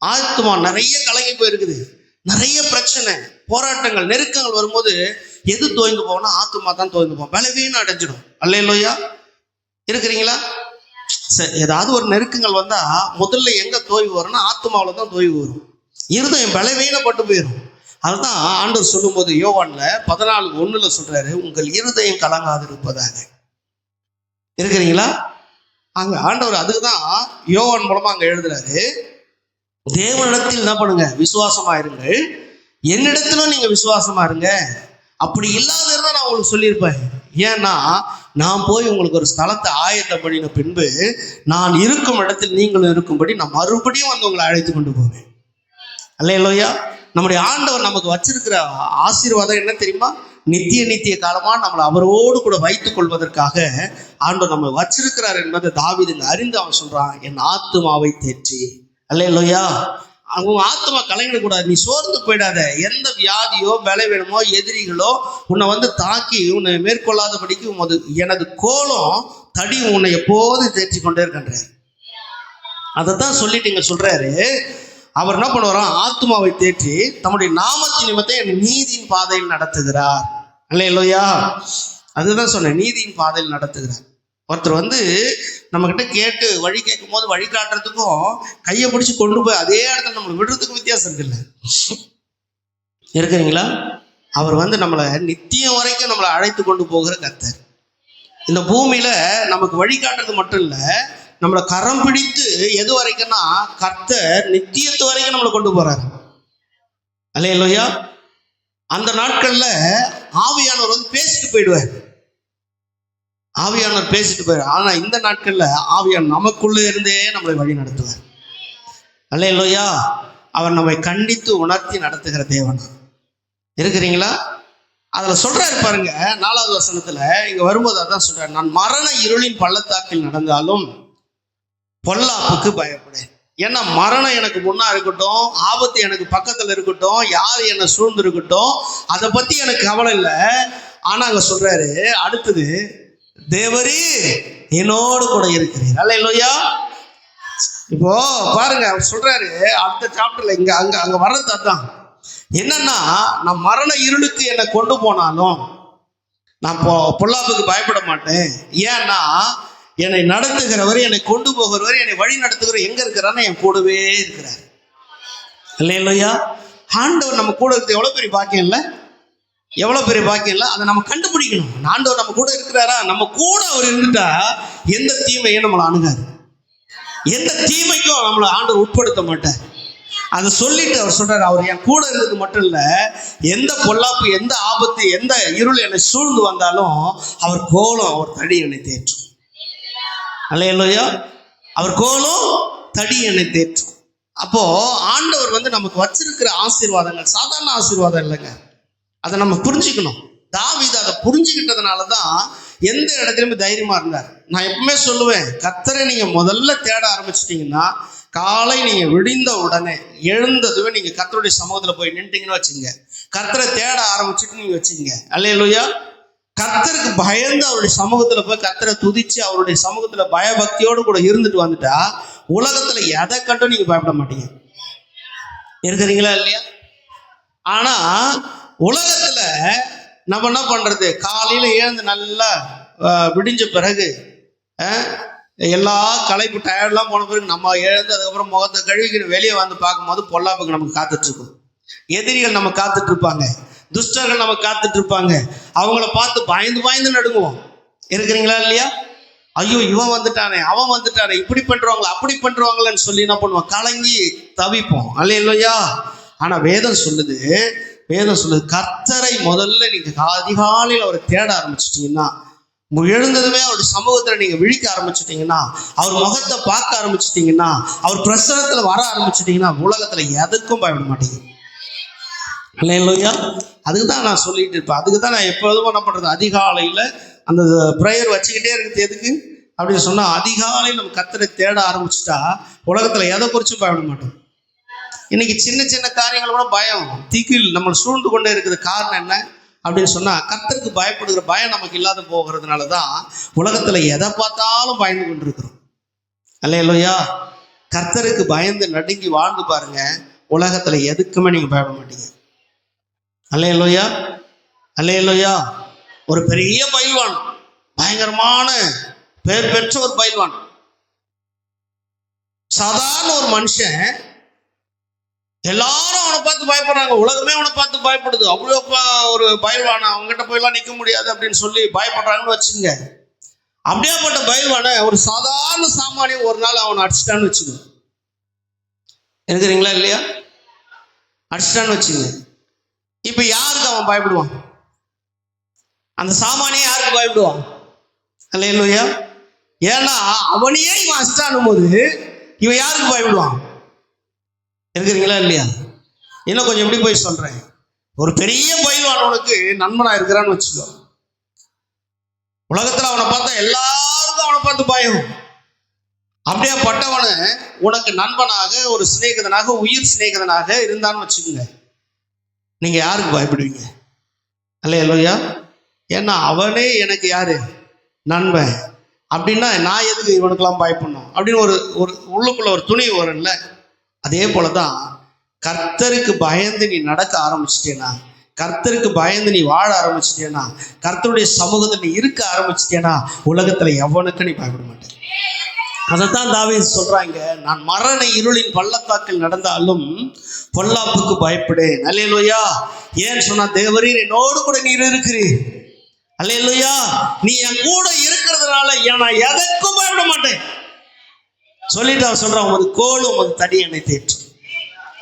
[SPEAKER 1] ஆத்துமா நிறைய கலங்கி போயிருக்குது, நிறைய பிரச்சனை, போராட்டங்கள், நெருக்கங்கள் வரும்போது எது தோய்ந்து போகணும்? ஆத்துமா தான் தோய்ந்து போகும், பலவீனம் அடைஞ்சிடும். அல்லேலூயா. இருக்கிறீங்களா? சரி, ஏதாவது ஒரு நெருக்கங்கள் வந்தா முதல்ல எங்க தோய்வு வரும்னா ஆத்துமாவில தான் தோய்வு வரும். இருதயம் பலவீனப்பட்டு போயிடும். அதுதான் ஆண்டவர் சொல்லும் போது யோவான்ல 14:1 சொல்றாரு, உங்கள் இருதயம் கலங்காது இருப்பதாக. இருக்கிறீங்களா? அங்க ஆண்டவர் அதுக்குதான் யோவான் மூலமா அங்க எழுதுறாரு, தேவனிடத்தில் என்ன பண்ணுங்க, விசுவாசமா இருங்கள், என்னிடத்திலும் நீங்க விசுவாசமா இருங்க. அப்படி இல்லாத இருந்தா நான் உங்களுக்கு சொல்லியிருப்பேன். ஏன்னா நான் போய் உங்களுக்கு ஒரு ஸ்தலத்தை ஆயத்தம் பண்ணின பின்பு நான் இருக்கும் இடத்தில் நீங்களும் இருக்கும்படி நான் மறுபடியும் உங்களை அழைத்து கொண்டு போவேன். அல்லேலூயா. நம்முடைய ஆண்டவர் நமக்கு வச்சிருக்கிற ஆசீர்வாதம் என்ன தெரியுமா? நித்திய காலமா நம்மளை அவரோடு கூட வைத்துக் கொள்வதற்காக ஆண்டவர் நம்ம வச்சிருக்கிறார் என்பதை தாவீது அறிந்து அவன் சொல்றான், என் ஆத்துமாவை தேற்றி. அல்லேலூயா. அவங்க ஆத்மா கலங்கிடக்கூடாது, நீ சோர்ந்து போயிடாத. எந்த வியாதியோ பலவீனமோ எதிரிகளோ உன்னை தாக்கி உன்னை மேற்கொள்ளாதபடிக்கு எனது கோலம் தடி உன்னை எப்போதும் தேற்றி கொண்டே இருக்கின்றார். அதைத்தான் சொல்லிட்டு இங்க சொல்றாரு, அவர் என்ன பண்ணுவாராம், ஆத்மாவை தேற்றி தம்முடைய நாமத்தின் நிமித்தம் என் நீதியின் பாதையில் நடத்துகிறார். அல்லேலூயா. அதுதான் சொன்னேன், நீதியின் பாதையில் நடத்துகிறார். ஒருத்தர் நம்ம கிட்ட கேட்டு வழி கேட்கும் போது வழி காட்டுறதுக்கும் கையை பிடிச்சி கொண்டு போய் அதே இடத்துல நம்மளை விடுறதுக்கும் வித்தியாசம் இருக்குல்ல? இருக்கிறீங்களா? அவர் வந்து நம்மளை நித்தியம் வரைக்கும் நம்மளை அழைத்து கொண்டு போகிற கர்த்தர். இந்த பூமியில நமக்கு வழிகாட்டுறது மட்டும் இல்லை, நம்மளை கரம் பிடித்து எது வரைக்கும்னா கர்த்தர் நித்தியத்து வரைக்கும் நம்மளை கொண்டு போறாரு. அல்லேலூயா. அந்த நாட்கள்ல ஆவியானவர் வந்து பேசிட்டு போயிடுவார். ஆவியானவர் பேசிட்டு போயிடுவார். ஆனா இந்த நாட்கள்ல ஆவியானவர் நமக்குள்ள இருந்தே நம்மளை வழி நடத்துவார். அல்லேலூயா. அவர் நம்மை கண்டித்து உணர்த்தி நடத்துகிற தேவன் இருக்கிறீங்களா? அதுல சொல்றாரு பாருங்க, 4வது வசனத்துல இங்க வரும்போது அதான் சொல்றாரு, நான் மரண இருளின் பள்ளத்தாக்கில் நடந்தாலும் பொல்லாப்புக்கு பயப்படேன். ஏன்னா மரணம் எனக்கு முன்னா இருக்கட்டும், ஆபத்து எனக்கு பக்கத்துல இருக்கட்டும், யார் என்னை சூழ்ந்து இருக்கட்டும், அதை பத்தி எனக்கு கவலை இல்லை. ஆனா அங்க சொல்றாரு அடுத்தது, தேவரே என்னோடு கூட இருக்கிறீர். அல்லேலூயா. இப்போ பாருங்க அவர் சொல்றாரு அடுத்த சாப்டர்ல இங்க அங்க வர்றது அதான் என்னன்னா, நான் மரண இருளுக்கு என்னை கொண்டு போனாலும் நான் பொல்லாப்புக்கு பயப்பட மாட்டேன். ஏன்னா என்னை நடத்துகிறவர், என்னை கொண்டு போகிறவர், என்னை வழி நடத்துகிறவர் எங்க இருக்கிறான்னு என் கூடவே இருக்கிறார். இல்லையா? ஆண்டவர் நம்ம கூட இருக்கிறது எவ்வளவு பெரிய பாக்கியம் இல்லை? எவ்வளவு பெரிய பாக்கியம் இல்லை? அதை நம்ம கண்டுபிடிக்கணும். ஆண்டவர் நம்ம கூட இருக்கிறாரா? நம்ம கூட அவர் இருந்துட்டா எந்த தீமையும் நம்மளை அணுகாது, எந்த தீமைக்கும் நம்மளை ஆண்டவர் உட்படுத்த மாட்டார். அதை சொல்லிட்டு அவர் சொல்றாரு, அவர் என் கூட இருந்தது மட்டும் இல்ல, எந்த பொல்லாப்பு, எந்த ஆபத்து, எந்த இருள் என்னை சூழ்ந்து வந்தாலும் அவர் கோலம், அவர் தடி என்னை தேற்றும். அல்லேலூயா. அவர் கோலம் தடி என்னை தேற்றும். அப்போ ஆண்டவர் வந்து நமக்கு வச்சிருக்கிற ஆசீர்வாதங்கள் சாதாரண ஆசீர்வாதம் இல்லைங்க. அதை நம்ம புரிஞ்சுக்கணும். தாவீது அதை புரிஞ்சுக்கிட்டதுனாலதான் எந்த இடத்துலையுமே தைரியமா இருந்தார். நான் எப்பவுமே சொல்லுவேன், கர்த்தரை நீங்க முதல்ல தேட ஆரம்பிச்சிட்டீங்கன்னா, காலை நீங்க விடிந்த உடனே எழுந்ததுவே நீங்க கர்த்தருடைய சமூகத்துல போய் நின்றுட்டீங்கன்னு வச்சுங்க, கர்த்தரை தேட ஆரம்பிச்சுட்டு நீங்க வச்சுங்க. அல்லேலூயா. கர்த்தருக்கு பயந்து அவருடைய சமூகத்துல போய் கர்த்தரை துதிச்சு அவருடைய சமூகத்துல பயபக்தியோடு கூட இருந்துட்டு வந்துட்டா உலகத்துல எதை கண்டும் நீங்க பயப்பட மாட்டீங்க. இருக்கிறீங்களா இல்லையா? ஆனா உலகத்துல நம்ம என்ன பண்றது, காலையில எழுந்து நல்லா விடிஞ்ச பிறகு எல்லா களைப்பு டயர்ட்லாம் போன பிறகு நம்ம எழுந்து அதுக்கப்புறம் முகத்தை கழுவிக்கிட்டு வெளியே வந்து பார்க்கும்போது பொல்லாப்புக்கு நமக்கு காத்துட்டு இருக்கும். எதிரிகள் நம்ம காத்துட்டு இருப்பாங்க, துஷ்டர்கள் நம்ம காத்துட்டு இருப்பாங்க. அவங்கள பார்த்து பயந்து பயந்து நடுங்குவோம். இருக்கிறீங்களா இல்லையா? ஐயோ இவன் வந்துட்டானே, அவன் வந்துட்டானே, இப்படி பண்றவங்களா அப்படி பண்றவங்களன்னு சொல்லி என்ன பண்ணுவோம், கலங்கி தவிப்போம். அல்லேலூயா. ஆனா வேதம் சொல்லுது கர்த்தரை முதல்ல நீங்க அதிகாலையில் அவரை தேட ஆரம்பிச்சிட்டீங்கன்னா, எழுந்ததுமே அவருடைய சமூகத்துல நீங்க விழிக்க ஆரம்பிச்சிட்டீங்கன்னா, அவர் முகத்தை பார்க்க ஆரம்பிச்சிட்டீங்கன்னா, அவர் பிரசனத்துல வர ஆரம்பிச்சிட்டீங்கன்னா உலகத்துல எதுக்கும் பயப்பட மாட்டீங்க. அல்லேலூயா. அதுக்கு தான் நான் சொல்லிட்டு இருப்பேன். அதுக்கு தான் நான் எப்போதும் என்ன பண்றது, அதிகாலையில அந்த ப்ரேயர் வச்சுக்கிட்டே இருக்குது. எதுக்கு அப்படின்னு சொன்னா, அதிகாலையில் நம்ம கர்த்தரை தேட ஆரம்பிச்சுட்டா உலகத்துல எதை குறிச்சும் பயப்பட மாட்டோம். இன்னைக்கு சின்ன சின்ன காரியங்கள் கூட பயம், திகில் நம்மளை சூழ்ந்து கொண்டே இருக்குது. காரணம் என்ன அப்படின்னு சொன்னா, கர்த்தருக்கு பயப்படுகிற பயம் நமக்கு இல்லாத போகிறதுனாலதான் உலகத்துல எதை பார்த்தாலும் பயந்து கொண்டிருக்கிறோம். அல்லேலூயா. கர்த்தருக்கு பயந்து நடுங்கி வாழ்ந்து பாருங்க, உலகத்துல எதுக்குமே நீங்க பயப்பட மாட்டீங்க. அல்லேலூயா. அல்லேலூயா. ஒரு பெரிய பயில்வான், பயங்கரமான பெயர் பெற்ற ஒரு பயில்வான், சாதாரண ஒரு மனுஷன், எல்லாரும் அவனை பார்த்து பயப்படுறாங்க, உலகமே அவனை பார்த்து பயப்படுது. அவ்வளோ ஒரு பயில்வான அவங்ககிட்ட போயெல்லாம் நிற்க முடியாது அப்படின்னு சொல்லி பயப்படுறாங்கன்னு வச்சுங்க. அப்படியேப்பட்ட பயில்வான ஒரு சாதாரண சாமானியம் ஒரு நாள் அவனை அடிச்சிட்டான்னு வச்சுங்க. இருக்கிறீங்களா இல்லையா? அடிச்சிட்டான்னு வச்சுங்க. இப்ப யாருக்கு அவன் பயப்படுவான்? அந்த சாமானியே யாருக்கு பயப்படுவான்? அல்லேலூயா. ஏன்னா அவனையே இவன் அடிச்சிட்டானும் போது இவன் யாருக்கு பயப்படுவான்? இருக்கிறீங்களா இல்லையா? இன்னும் கொஞ்சம் எப்படி போய் சொல்றேன், ஒரு பெரிய பயில்வானவனுக்கு நண்பனா இருக்கிறான்னு வச்சுக்கோ. உலகத்துல அவனை பார்த்தா எல்லாருக்கும் அவனை பார்த்து பயம். அப்படியே பட்டவனு உனக்கு நண்பனாக, ஒரு சிநேகிதனாக, உயிர் சிநேகிதனாக இருந்தான்னு வச்சுக்கோங்க, நீங்க யாருக்கு பயப்படுவீங்க? அல்லேலூயா. ஏன்னா அவனே எனக்கு யாரு நண்பன் அப்படின்னா நான் எதுக்கு இவனுக்கெல்லாம் பயப்படணும் அப்படின்னு ஒரு உள்ளுக்குள்ள ஒரு துணி வரும்ல. அதே போலதான் கர்த்தருக்கு பயந்து நீ நடக்க ஆரம்பிச்சிட்டேனா, கர்த்தருக்கு பயந்து நீ வாழ ஆரம்பிச்சிட்டேனா, கர்த்தருடைய சமூகத்தில் நீ இருக்க ஆரம்பிச்சிட்டேனா உலகத்துல எவனுக்கு நீ பயப்பட மாட்டேன். அதைத்தான் தாவீது சொல்றாங்க, நான் மரண இருளின் பள்ளத்தாக்கில் நடந்தாலும் பொல்லாப்புக்கு பயப்படேன். அல்லேலூயா. ஏன் சொன்னா, தேவரீர் என்னோடு கூட நீர் இருக்கிறீர். அல்லேலூயா. நீ என் கூட இருக்கிறதுனால நான் எதற்கும் பயப்பட மாட்டேன் சொல்லிட்டு அவர் சொல்றான், உமது கோலும் உமது தடி என்னை தேற்றும்.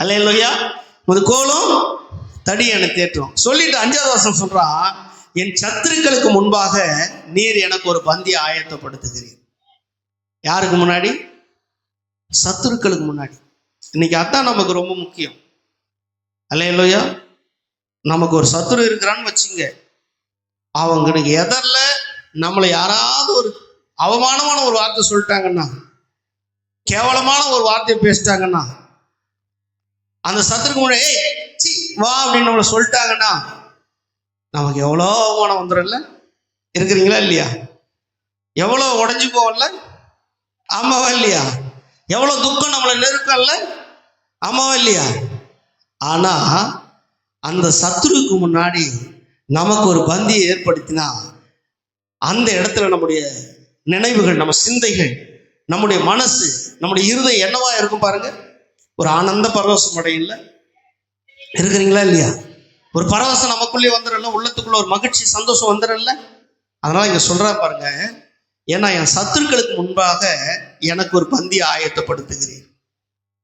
[SPEAKER 1] அல்லேலூயா. உமது கோலும் தடி என்னை தேற்றும் சொல்லிட்டு 5வது வசனம் சொல்றான், என் சத்துருக்களுக்கு முன்பாக நீர் எனக்கு ஒரு பந்தியை ஆயத்தப்படுத்துகிறீர். யாருக்கு முன்னாடி? சத்துருக்களுக்கு முன்னாடி. இன்னைக்கு அதான் நமக்கு ரொம்ப முக்கியம். அல்லேலூயா. நமக்கு ஒரு சத்துரு இருக்கிறான்னு வச்சுங்க, அவங்களுக்கு எதர்ல நம்மளை யாராவது ஒரு அவமானமான ஒரு வார்த்தை சொல்லிட்டாங்கன்னா, கேவலமான ஒரு வார்த்தையை பேசிட்டாங்கன்னா, அந்த சத்துருக்கு முன்னாடி வா அப்படின்னு நம்மளை சொல்லிட்டாங்கன்னா நமக்கு எவ்வளோ அவமானம் வந்துடும்ல. இருக்கிறீங்களா இல்லையா? எவ்வளோ உடஞ்சி போகல, ஆமாவா இல்லையா? எவ்வளோ துக்கம் நம்மளை நெருக்கம்ல, ஆமாவா இல்லையா? ஆனா அந்த சத்துருக்கு முன்னாடி நமக்கு ஒரு பந்தியை ஏற்படுத்தினா, அந்த இடத்துல நம்முடைய நினைவுகள், நம்ம சிந்தைகள், நம்முடைய மனசு, நம்முடைய இருதயம் என்னவா இருக்கும் பாருங்க. ஒரு ஆனந்த பரவசம் அடையில. இருக்கிறீங்களா இல்லையா? ஒரு பரவசம் நமக்குள்ளே வந்துடல, உள்ளத்துக்குள்ள ஒரு மகிழ்ச்சி சந்தோஷம் வந்துடல. அதனால இங்க சொல்றா பாருங்க, ஏன்னா என் சத்துருக்களுக்கு முன்பாக எனக்கு ஒரு பந்தியை ஆயத்தப்படுத்துகிறேன்.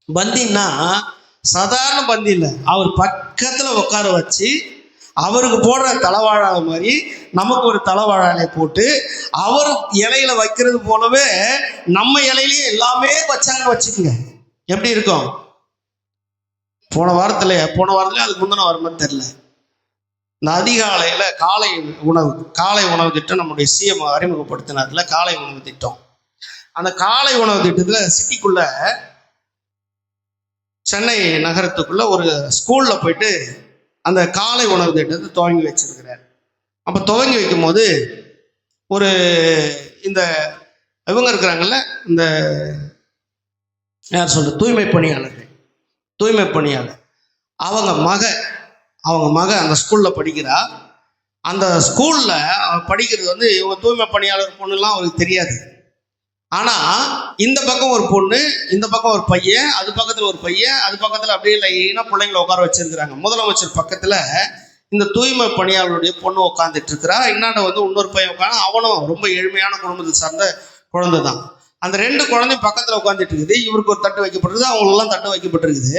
[SPEAKER 1] பந்தின்னா சாதாரண பந்தி இல்லை, அவர் பக்கத்துல உட்கார வச்சு அவருக்கு போடுற தலைவாழாலை மாதிரி நமக்கு ஒரு தலைவாழாலை போட்டு அவர் இலையில வைக்கிறது போலவே நம்ம இலையிலேயே எல்லாமே வச்சாங்கன்னு வச்சுக்கோங்க. எப்படி இருக்கும்? போன வாரத்துல அதுக்கு முந்தின வாரமா தெரியல, இந்த அதிகாலையில காலை உணவு திட்டம் நம்முடைய சிஎம் அறிமுகப்படுத்தினார்ல, காலை உணவு திட்டம். அந்த காலை உணவு திட்டத்துல சிட்டிக்குள்ள, சென்னை நகரத்துக்குள்ள ஒரு ஸ்கூல்ல போயிட்டு அந்த காலை உணவு திட்டத்தை துவங்கி வச்சிருக்கிறார். அப்ப துவங்கி வைக்கும் போது ஒரு இந்த இவங்க இருக்கிறாங்கல்ல, இந்த யார் சொல்ற, தூய்மை பணியாளர், அவங்க மக அந்த ஸ்கூல்ல படிக்கிறா. அந்த ஸ்கூல்ல படிக்கிறது வந்து இவங்க தூய்மை பணியாளர் பொண்ணுலாம் அவருக்கு தெரியாது. ஆனா இந்த பக்கம் ஒரு பொண்ணு, இந்த பக்கம் ஒரு பையன், அது பக்கத்துல ஒரு பையன், அது பக்கத்துல அப்படியே லைனா பிள்ளைங்களை உட்கார வச்சிருக்கிறாங்க. முதலமைச்சர் பக்கத்துல இந்த தூய்மை பணியாளருடைய பொண்ணு உட்காந்துட்டு இருக்கிறா. இன்னாண்ட வந்து இன்னொரு பையன் உட்காந்து, அவனும் ரொம்ப ஏழ்மையான குடும்பத்தை சார்ந்த குழந்தை தான். அந்த 2 குழந்தையும் பக்கத்துல உட்காந்துட்டு இருக்குது. இவருக்கு ஒரு தட்டு வைக்கப்பட்டிருக்குது, அவங்களெல்லாம் தட்டு வைக்கப்பட்டிருக்குது.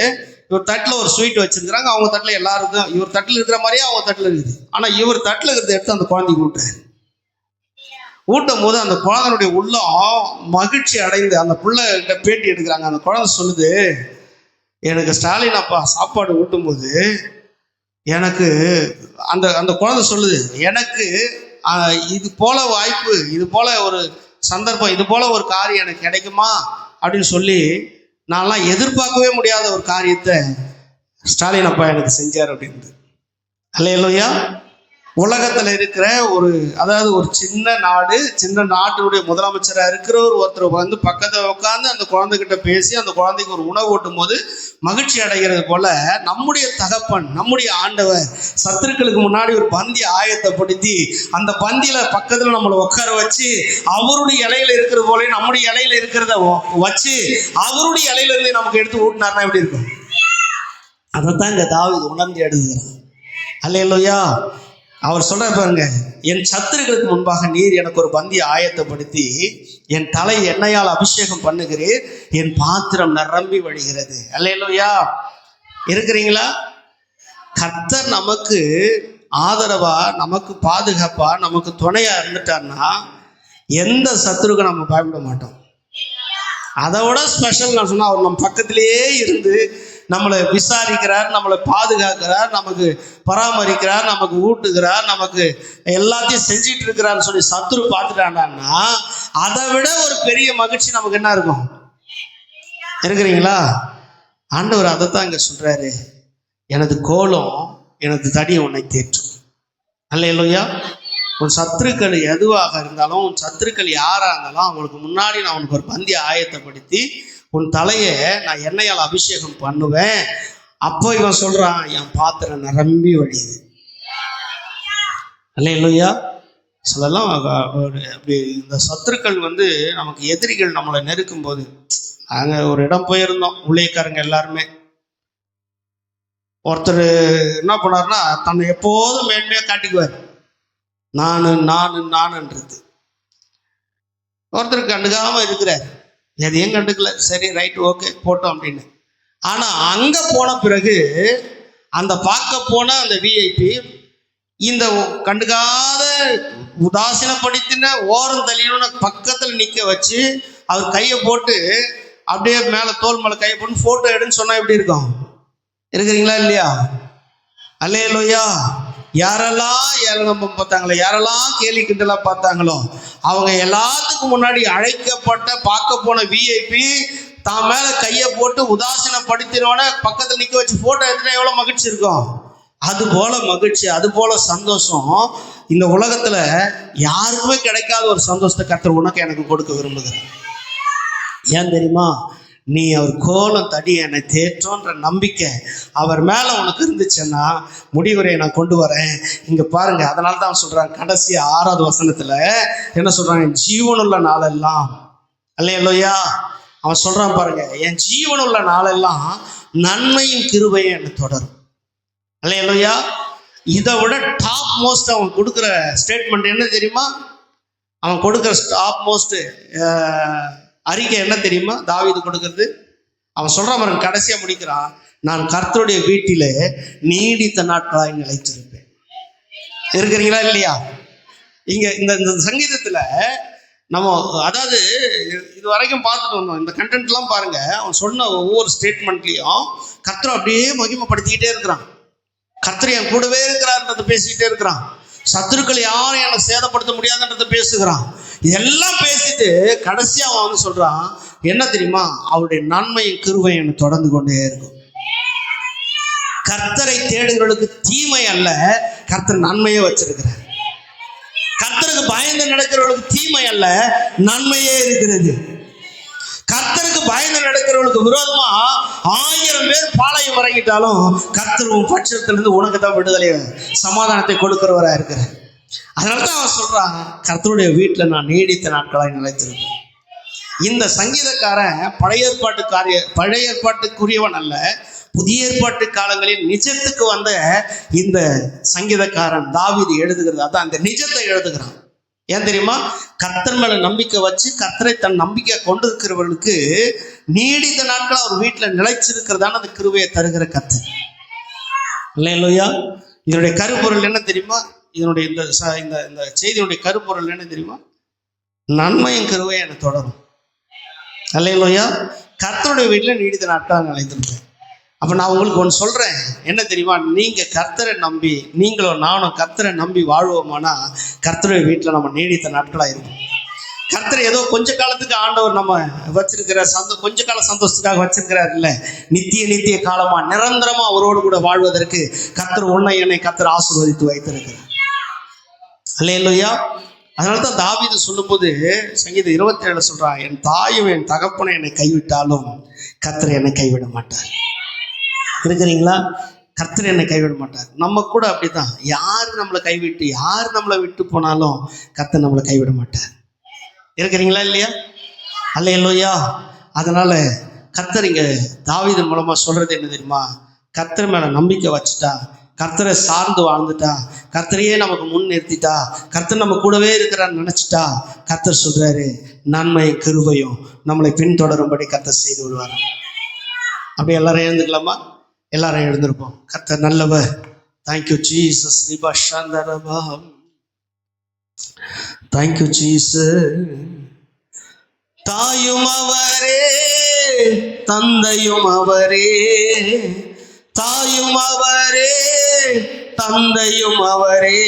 [SPEAKER 1] இவர் தட்டுல ஒரு ஸ்வீட் வச்சிருக்கிறாங்க. அவங்க தட்டுல எல்லாருக்கும் இவர் தட்டுல இருக்கிற மாதிரியே அவங்க தட்டுல இருக்குது. ஆனா இவர் தட்டுல இருக்கிறத எடுத்து அந்த குழந்தைக்கு ஊட்டும் போது அந்த குழந்தையுடைய உள்ளம் மகிழ்ச்சி அடைந்து அந்த பிள்ளைகிட்ட பேட்டி எடுக்கிறாங்க. அந்த குழந்தை சொல்லுது, எனக்கு ஸ்டாலின் அப்பா சாப்பாடு ஊட்டும் போது எனக்கு அந்த குழந்தை சொல்லுது, எனக்கு இது போல வாய்ப்பு, இது போல ஒரு சந்தர்ப்பம், இது போல ஒரு காரியம் எனக்கு கிடைக்குமா அப்படின்னு சொல்லி நான்லாம் எதிர்பார்க்கவே முடியாத ஒரு காரியத்தை ஸ்டாலின் அப்பா எனக்கு செஞ்சார் அப்படின்னு. அல்லேலூயா. உலகத்துல இருக்கிற ஒரு சின்ன நாட்டினுடைய முதலமைச்சராக இருக்கிற ஒருத்தர் வந்து பக்கத்துல உட்காந்து அந்த குழந்தைகிட்ட பேசி அந்த குழந்தைக்கு ஒரு உணவு ஊட்டும் போது மகிழ்ச்சி அடைகிறது போல நம்முடைய தகப்பன், நம்முடைய ஆண்டவர் சத்துருக்களுக்கு முன்னாடி ஒரு பந்தி ஆயத்தப்படுத்தி அந்த பந்தியில பக்கத்துல நம்மளை உட்கார வச்சு அவருடைய இலையில இருக்கிற போல நம்முடைய இலையில இருக்கிறத வச்சு அவருடைய இலையில இருந்து நமக்கு எடுத்து ஊட்டினார்னா எப்படி இருக்கும்? அதைத்தான் இந்த தாவீது உணர்ந்து எழுதுகிறார். அல்லேலூயா. அவர் சொல்ற பாருங்க, என் சத்துருக்களுக்கு முன்பாக நீர் எனக்கு ஒரு பந்தியை ஆயத்தப்படுத்தி என் தலை எண்ணெயால் அபிஷேகம் பண்ணுகிறீர், என் பாத்திரம் நிரம்பி வழிகிறது. அல்லேலூயா. இருக்கிறீங்களா? கர்த்தர் நமக்கு ஆதரவா, நமக்கு பாதுகாப்பா, நமக்கு துணையா இருந்துட்டார்னா எந்த சத்துருக்கும் நம்ம பயப்பட மாட்டோம். அதை விட ஸ்பெஷல் நான் சொன்னா, அவர் நம்ம பக்கத்திலேயே இருந்து நம்மளை விசாரிக்கிறார், நம்மளை பாதுகாக்கிறார், நமக்கு பராமரிக்கிறார், நமக்கு ஊட்டுகிறார், நமக்கு எல்லாத்தையும் செஞ்சிட்டு இருக்கிறான்னு சொல்லி சத்துரு பார்த்துட்டாங்கன்னா அதை விட ஒரு பெரிய மகிழ்ச்சி நமக்கு என்ன இருக்கும்? இருக்கிறீங்களா? ஆண்டவர் அதைத்தான் இங்க சொல்றாரு, எனது கோலம் எனது தடி உன்னை தேற்றும். அல்லேலூயா. உன் சத்துருக்கள் எதுவாக இருந்தாலும், உன் சத்துருக்கள் யாரா இருந்தாலும் அவங்களுக்கு முன்னாடி நான் உனக்கு ஒரு பந்தியை ஆயத்தப்படுத்தி உன் தலையை நான் எண்ணெயால் அபிஷேகம் பண்ணுவேன். அப்போ இவன் சொல்றான், என் பாத்திரம் நிரம்பி வழியுது. அல்லேலூயா. சிலலாம் அப்படி இந்த சத்துருக்கள் வந்து நமக்கு எதிரிகள் நம்மளை நெருக்கும் போது, நாங்கள் ஒரு இடம் போயிருந்தோம், ஊழியக்காரங்க எல்லாருமே. ஒருத்தர் என்ன பண்ணார்னா, தன்னை எப்போதும் மேன்மையாக காட்டிக்குவார். நானுன்றது. ஒருத்தர் கண்டுக்காம இருக்கிறார், எதையும் கண்டுக்கல, சரி ரைட் ஓகே போட்டோம் அப்படின்னு. ஆனா அங்க போன பிறகு அந்த பார்க்க போன அந்த விஐபி இந்த கண்டுக்காத உதாசீனப்படுத்தின ஓரம் தள்ளின பக்கத்தில் நிற்க வச்சு அவர் கையை போட்டு அப்படியே மேலே தோல் மேலே கையை போட்டு ஃபோட்டோ எடுன்னு சொன்னால் எப்படி இருக்கும்? இருக்கிறீங்களா இல்லையா? அல்லேலூயா. யாரெல்லாம் ஏளனம் பார்த்தாங்களோ, யாரெல்லாம் கேலி கிண்டலாம் பார்த்தாங்களோ, அவங்க எல்லாத்துக்கும் முன்னாடி அழைக்கப்பட்ட பார்க்க போன விஐபி தான் மேலே கையை போட்டு உதாசீனப்படுத்தினோட பக்கத்தில் நிற்க வச்சு ஃபோட்டோ எடுத்துனா எவ்வளோ மகிழ்ச்சி இருக்கும்? அது போல மகிழ்ச்சி, அது போல சந்தோஷம் இந்த உலகத்துல யாருக்குமே கிடைக்காத ஒரு சந்தோஷத்தை கர்த்தர் உனக்கு எனக்கு கொடுக்க விரும்புகிறேன். ஏன் தெரியுமா? நீ அவர் கோலம் தடி என்னை தேற்றோன்ற நம்பிக்கை அவர் மேல உனக்கு இருந்துச்சுன்னா முடிவுரையை நான் கொண்டு வரேன். இங்க பாருங்க, அதனால தான் சொல்றாங்க கடைசி 6வது வசனத்துல என்ன சொல்றாங்க? ஜீவனுள்ள நாளெல்லாம், அல்லேலூயா, அவன் சொல்றான் பாருங்க, என் ஜீவனுள்ள நாளெல்லாம் நன்மையும் கிருபையும் என்னை தொடரும். அல்லேலூயா. இதை விட டாப் மோஸ்ட் அவன் கொடுக்குற ஸ்டேட்மெண்ட் என்ன தெரியுமா? அவன் கொடுக்குற டாப் மோஸ்ட் அறிக்கை என்ன தெரியுமா? தாவீது கொடுக்கறது, அவன் சொல்றான் பாருங்க, கடைசியா முடிக்கிறான், நான் கர்த்தருடைய வீட்டிலே நீடித்த நாட்களாய் நிலைத்திருப்பேன். இருக்கிறீங்களா இல்லையா? இங்க இந்த சங்கீதத்துல நம்ம அதாவது இது வரைக்கும் பார்த்துட்டு வந்தோம். இந்த கண்டென்ட்லாம் பாருங்க, அவன் சொன்ன ஒவ்வொரு ஸ்டேட்மெண்ட்லையும் கர்த்தரை அப்படியே மகிமைப்படுத்திக்கிட்டே இருக்கிறான். கர்த்தர் என் கூடவே இருக்கிறார்ன்றதை பேசிக்கிட்டே இருக்கிறான். சத்துருக்கள் யாரும் எனக்கு சேதப்படுத்த முடியாதுன்றதை பேசுகிறான். இதெல்லாம் பேசிட்டு கடைசியா அவன் வந்து சொல்றான் என்ன தெரியுமா? அவருடைய நன்மையும் கிருபையும் எனக்கு தொடர்ந்து கொண்டே இருக்கும். கர்த்தரை தேடுகிறவர்களுக்கு தீமை அல்ல, கர்த்தர் நன்மையே வச்சிருக்கிறார். கர்த்தருக்கு பயந்து நடக்கிறவர்களுக்கு தீமை அல்ல, நன்மையே இருக்கிறது. கர்த்தருக்கு பயந்து நடக்கிறவர்களுக்கு விரோதமா 1000 பேர் பாளையம் இறங்கிட்டாலும் கர்த்தர் உன் பட்சத்திலிருந்து உனக்கு தான் விடுதலை சமாதானத்தை கொடுக்கிறவரா இருக்கிறார். அதனாலதான் அவன் சொல்றான், கர்த்தருடைய வீட்டில் நான் நீடித்த நாட்களாய் நிலைத்திருக்கேன். இந்த சங்கீதக்காரன் பழைய ஏற்பாட்டுக்குரியவன் அல்ல, புதிய ஏற்பாட்டு காலங்களில் நிஜத்துக்கு வந்த இந்த சங்கீதக்காரன் தாவீது எழுதுகிறது. அதான் அந்த நிஜத்தை எழுதுகிறான். ஏன் தெரியுமா? கர்த்தர் மேல நம்பிக்கை வச்சு கர்த்தரை தன் நம்பிக்கை கொண்டிருக்கிறவர்களுக்கு நீடித்த நாட்கள் அவர் வீட்டில் நிலைச்சிருக்கிறதான அந்த கிருபையை தருகிற கர்த்தர். அல்லேலூயா. இதனுடைய கருப்பொருள் என்ன தெரியுமா? இதனுடைய இந்த செய்தியுடைய கருப்பொருள் என்ன தெரியுமா? நன்மையும் கிருபையும் எனக்கு தொடரும். அல்லேலூயா. கர்த்தருடைய வீட்டில் நீடித்த நாட்கள் நிலைத்திருக்கேன். அப்போ நான் உங்களுக்கு ஒன்று சொல்கிறேன், என்ன தெரியுமா? நீங்கள் கர்த்தரை நம்பி, நீங்களும் நானும் கர்த்தரை நம்பி வாழ்வோமானா கர்த்தருடைய வீட்டில் நம்ம நீடித்த நாட்களாக இருக்கும். கர்த்தரை ஏதோ கொஞ்ச காலத்துக்கு ஆண்டவர் நம்ம வச்சிருக்கிற கொஞ்ச கால சந்தோஷத்துக்காக வச்சிருக்கிறார் இல்லை, நித்திய காலமாக நிரந்தரமாக அவரோடு கூட வாழ்வதற்கு கர்த்தர் உன்னை என்னை கர்த்தர் ஆசீர்வதித்து வைத்திருக்கிறார். அல்லேலூயா. அதனால தான் தாவீது சொல்லும்போது சங்கீதம் 27 சொல்றான், என் தாயும் என் தகப்பனை என்னை கைவிட்டாலும் கர்த்தர் என்னை கைவிட மாட்டார். இருக்கிறீங்களா? கர்த்தர் என்னை கைவிட மாட்டார். நம்ம கூட அப்படிதான், யார் நம்மளை கைவிட்டு யார் நம்மளை விட்டு போனாலும் கர்த்தர் நம்மளை கைவிட மாட்டார். இருக்கிறீங்களா இல்லையா? அல்லேலூயா. அதனால கர்த்தர் இங்க தாவீது மூலமா சொல்றது என்ன தெரியுமா? கர்த்தர் மேல நம்பிக்கை வச்சுட்டா, கர்த்தரை சார்ந்து வாழ்ந்துட்டா, கர்த்தரையே நமக்கு முன் நிறுத்திட்டா, கர்த்தர் நம்ம கூடவே இருக்கிறான்னு நினைச்சிட்டா, கர்த்தர் சொல்றாரு நன்மை கிருபையும் நம்மளை பின்தொடரும்படி கர்த்தர் செய்து விடுவார். அப்படி எல்லாரும் எழுந்துக்கலாமா? எல்லாரும் எழுந்திருப்போம். கர்த்தர் நல்லவர். Thank you Jesus. Thank you Jesus. தாயும் அவரே, தந்தையும் அவரே, தாயும் அவரே, தந்தையும் அவரே,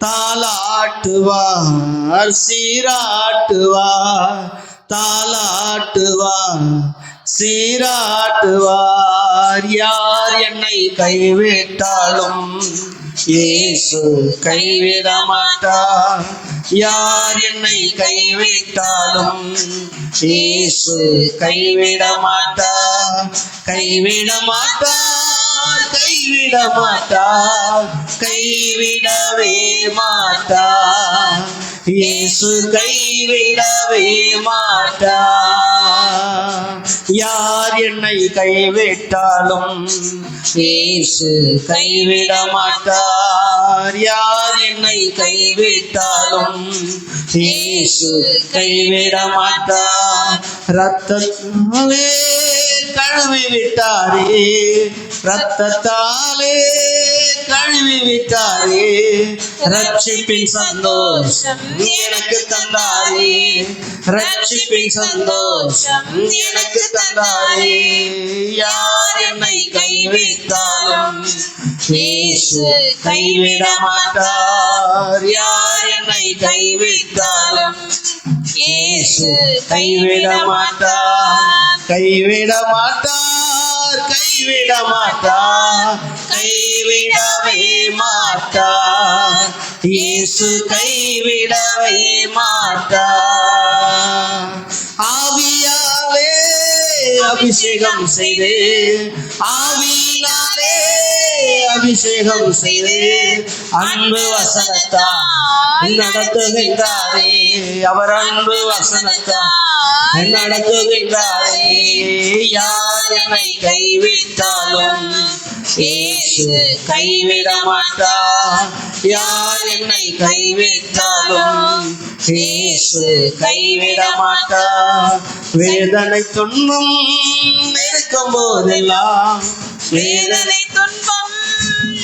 [SPEAKER 1] தாலாட்டுவார் சீராட்டுவார், தாலாட்டுவார் சீராட்டுவார். யார் என்னை கைவிட்டாலும் இயேசு கைவிட மாட்டார். யார் என்னை கைவிட்டாலும் இயேசு கைவிட மாட்டார். கைவிட மாட்டார், கைவிட மாட்டார், கைவிடவே மாட்டார். இயேசு கைவிடவே மாட்டார். யார் என்னை கைவிட்டாலும் இயேசு கைவிட மாட்டார். யார் என்னை கைவிட்டாலும் இயேசு கைவிட மாட்டார். ரத்தத்தாலே கழுவி விட்டாரே, ரத்தத்தாலே கழுவி விட்டாரே, ரட்சிப்பின் சந்தோஷம் எனக்கு தந்தாரே, ரட்சிப்பின் சந்தோஷம் எனக்கு தந்தாரே. யார் என்னை கைவிட்டாலும் இயேசு கைவிட மாட்டார். யார் என்னை கைவிட்டாலும் இயேசு கைவிட மாட்டார். கைவிட மாட்டார், கைவிட மாட்டார், கைவிடவே மாட்டார். இயேசு கைவிடவே மாட்டார். ஆவியாலே அபிஷேகம் செய்து, ஆவியினாலே அபிஷேகம் செய்து, அன்பு வசனத்தால் நடத்துகின்றாரே. அவர் அன்பு வசனத்தால் நடத்துகின்றாரே. யார் என்னை கைவிட்டாலும் இயேசு கைவிட மாட்டார். யார் என்னை கைவிட்டாலும் இயேசு கைவிட மாட்டார். வேதனை துன்பம் நெருக்கும் போதெல்லாம், வேதனை துன்பம்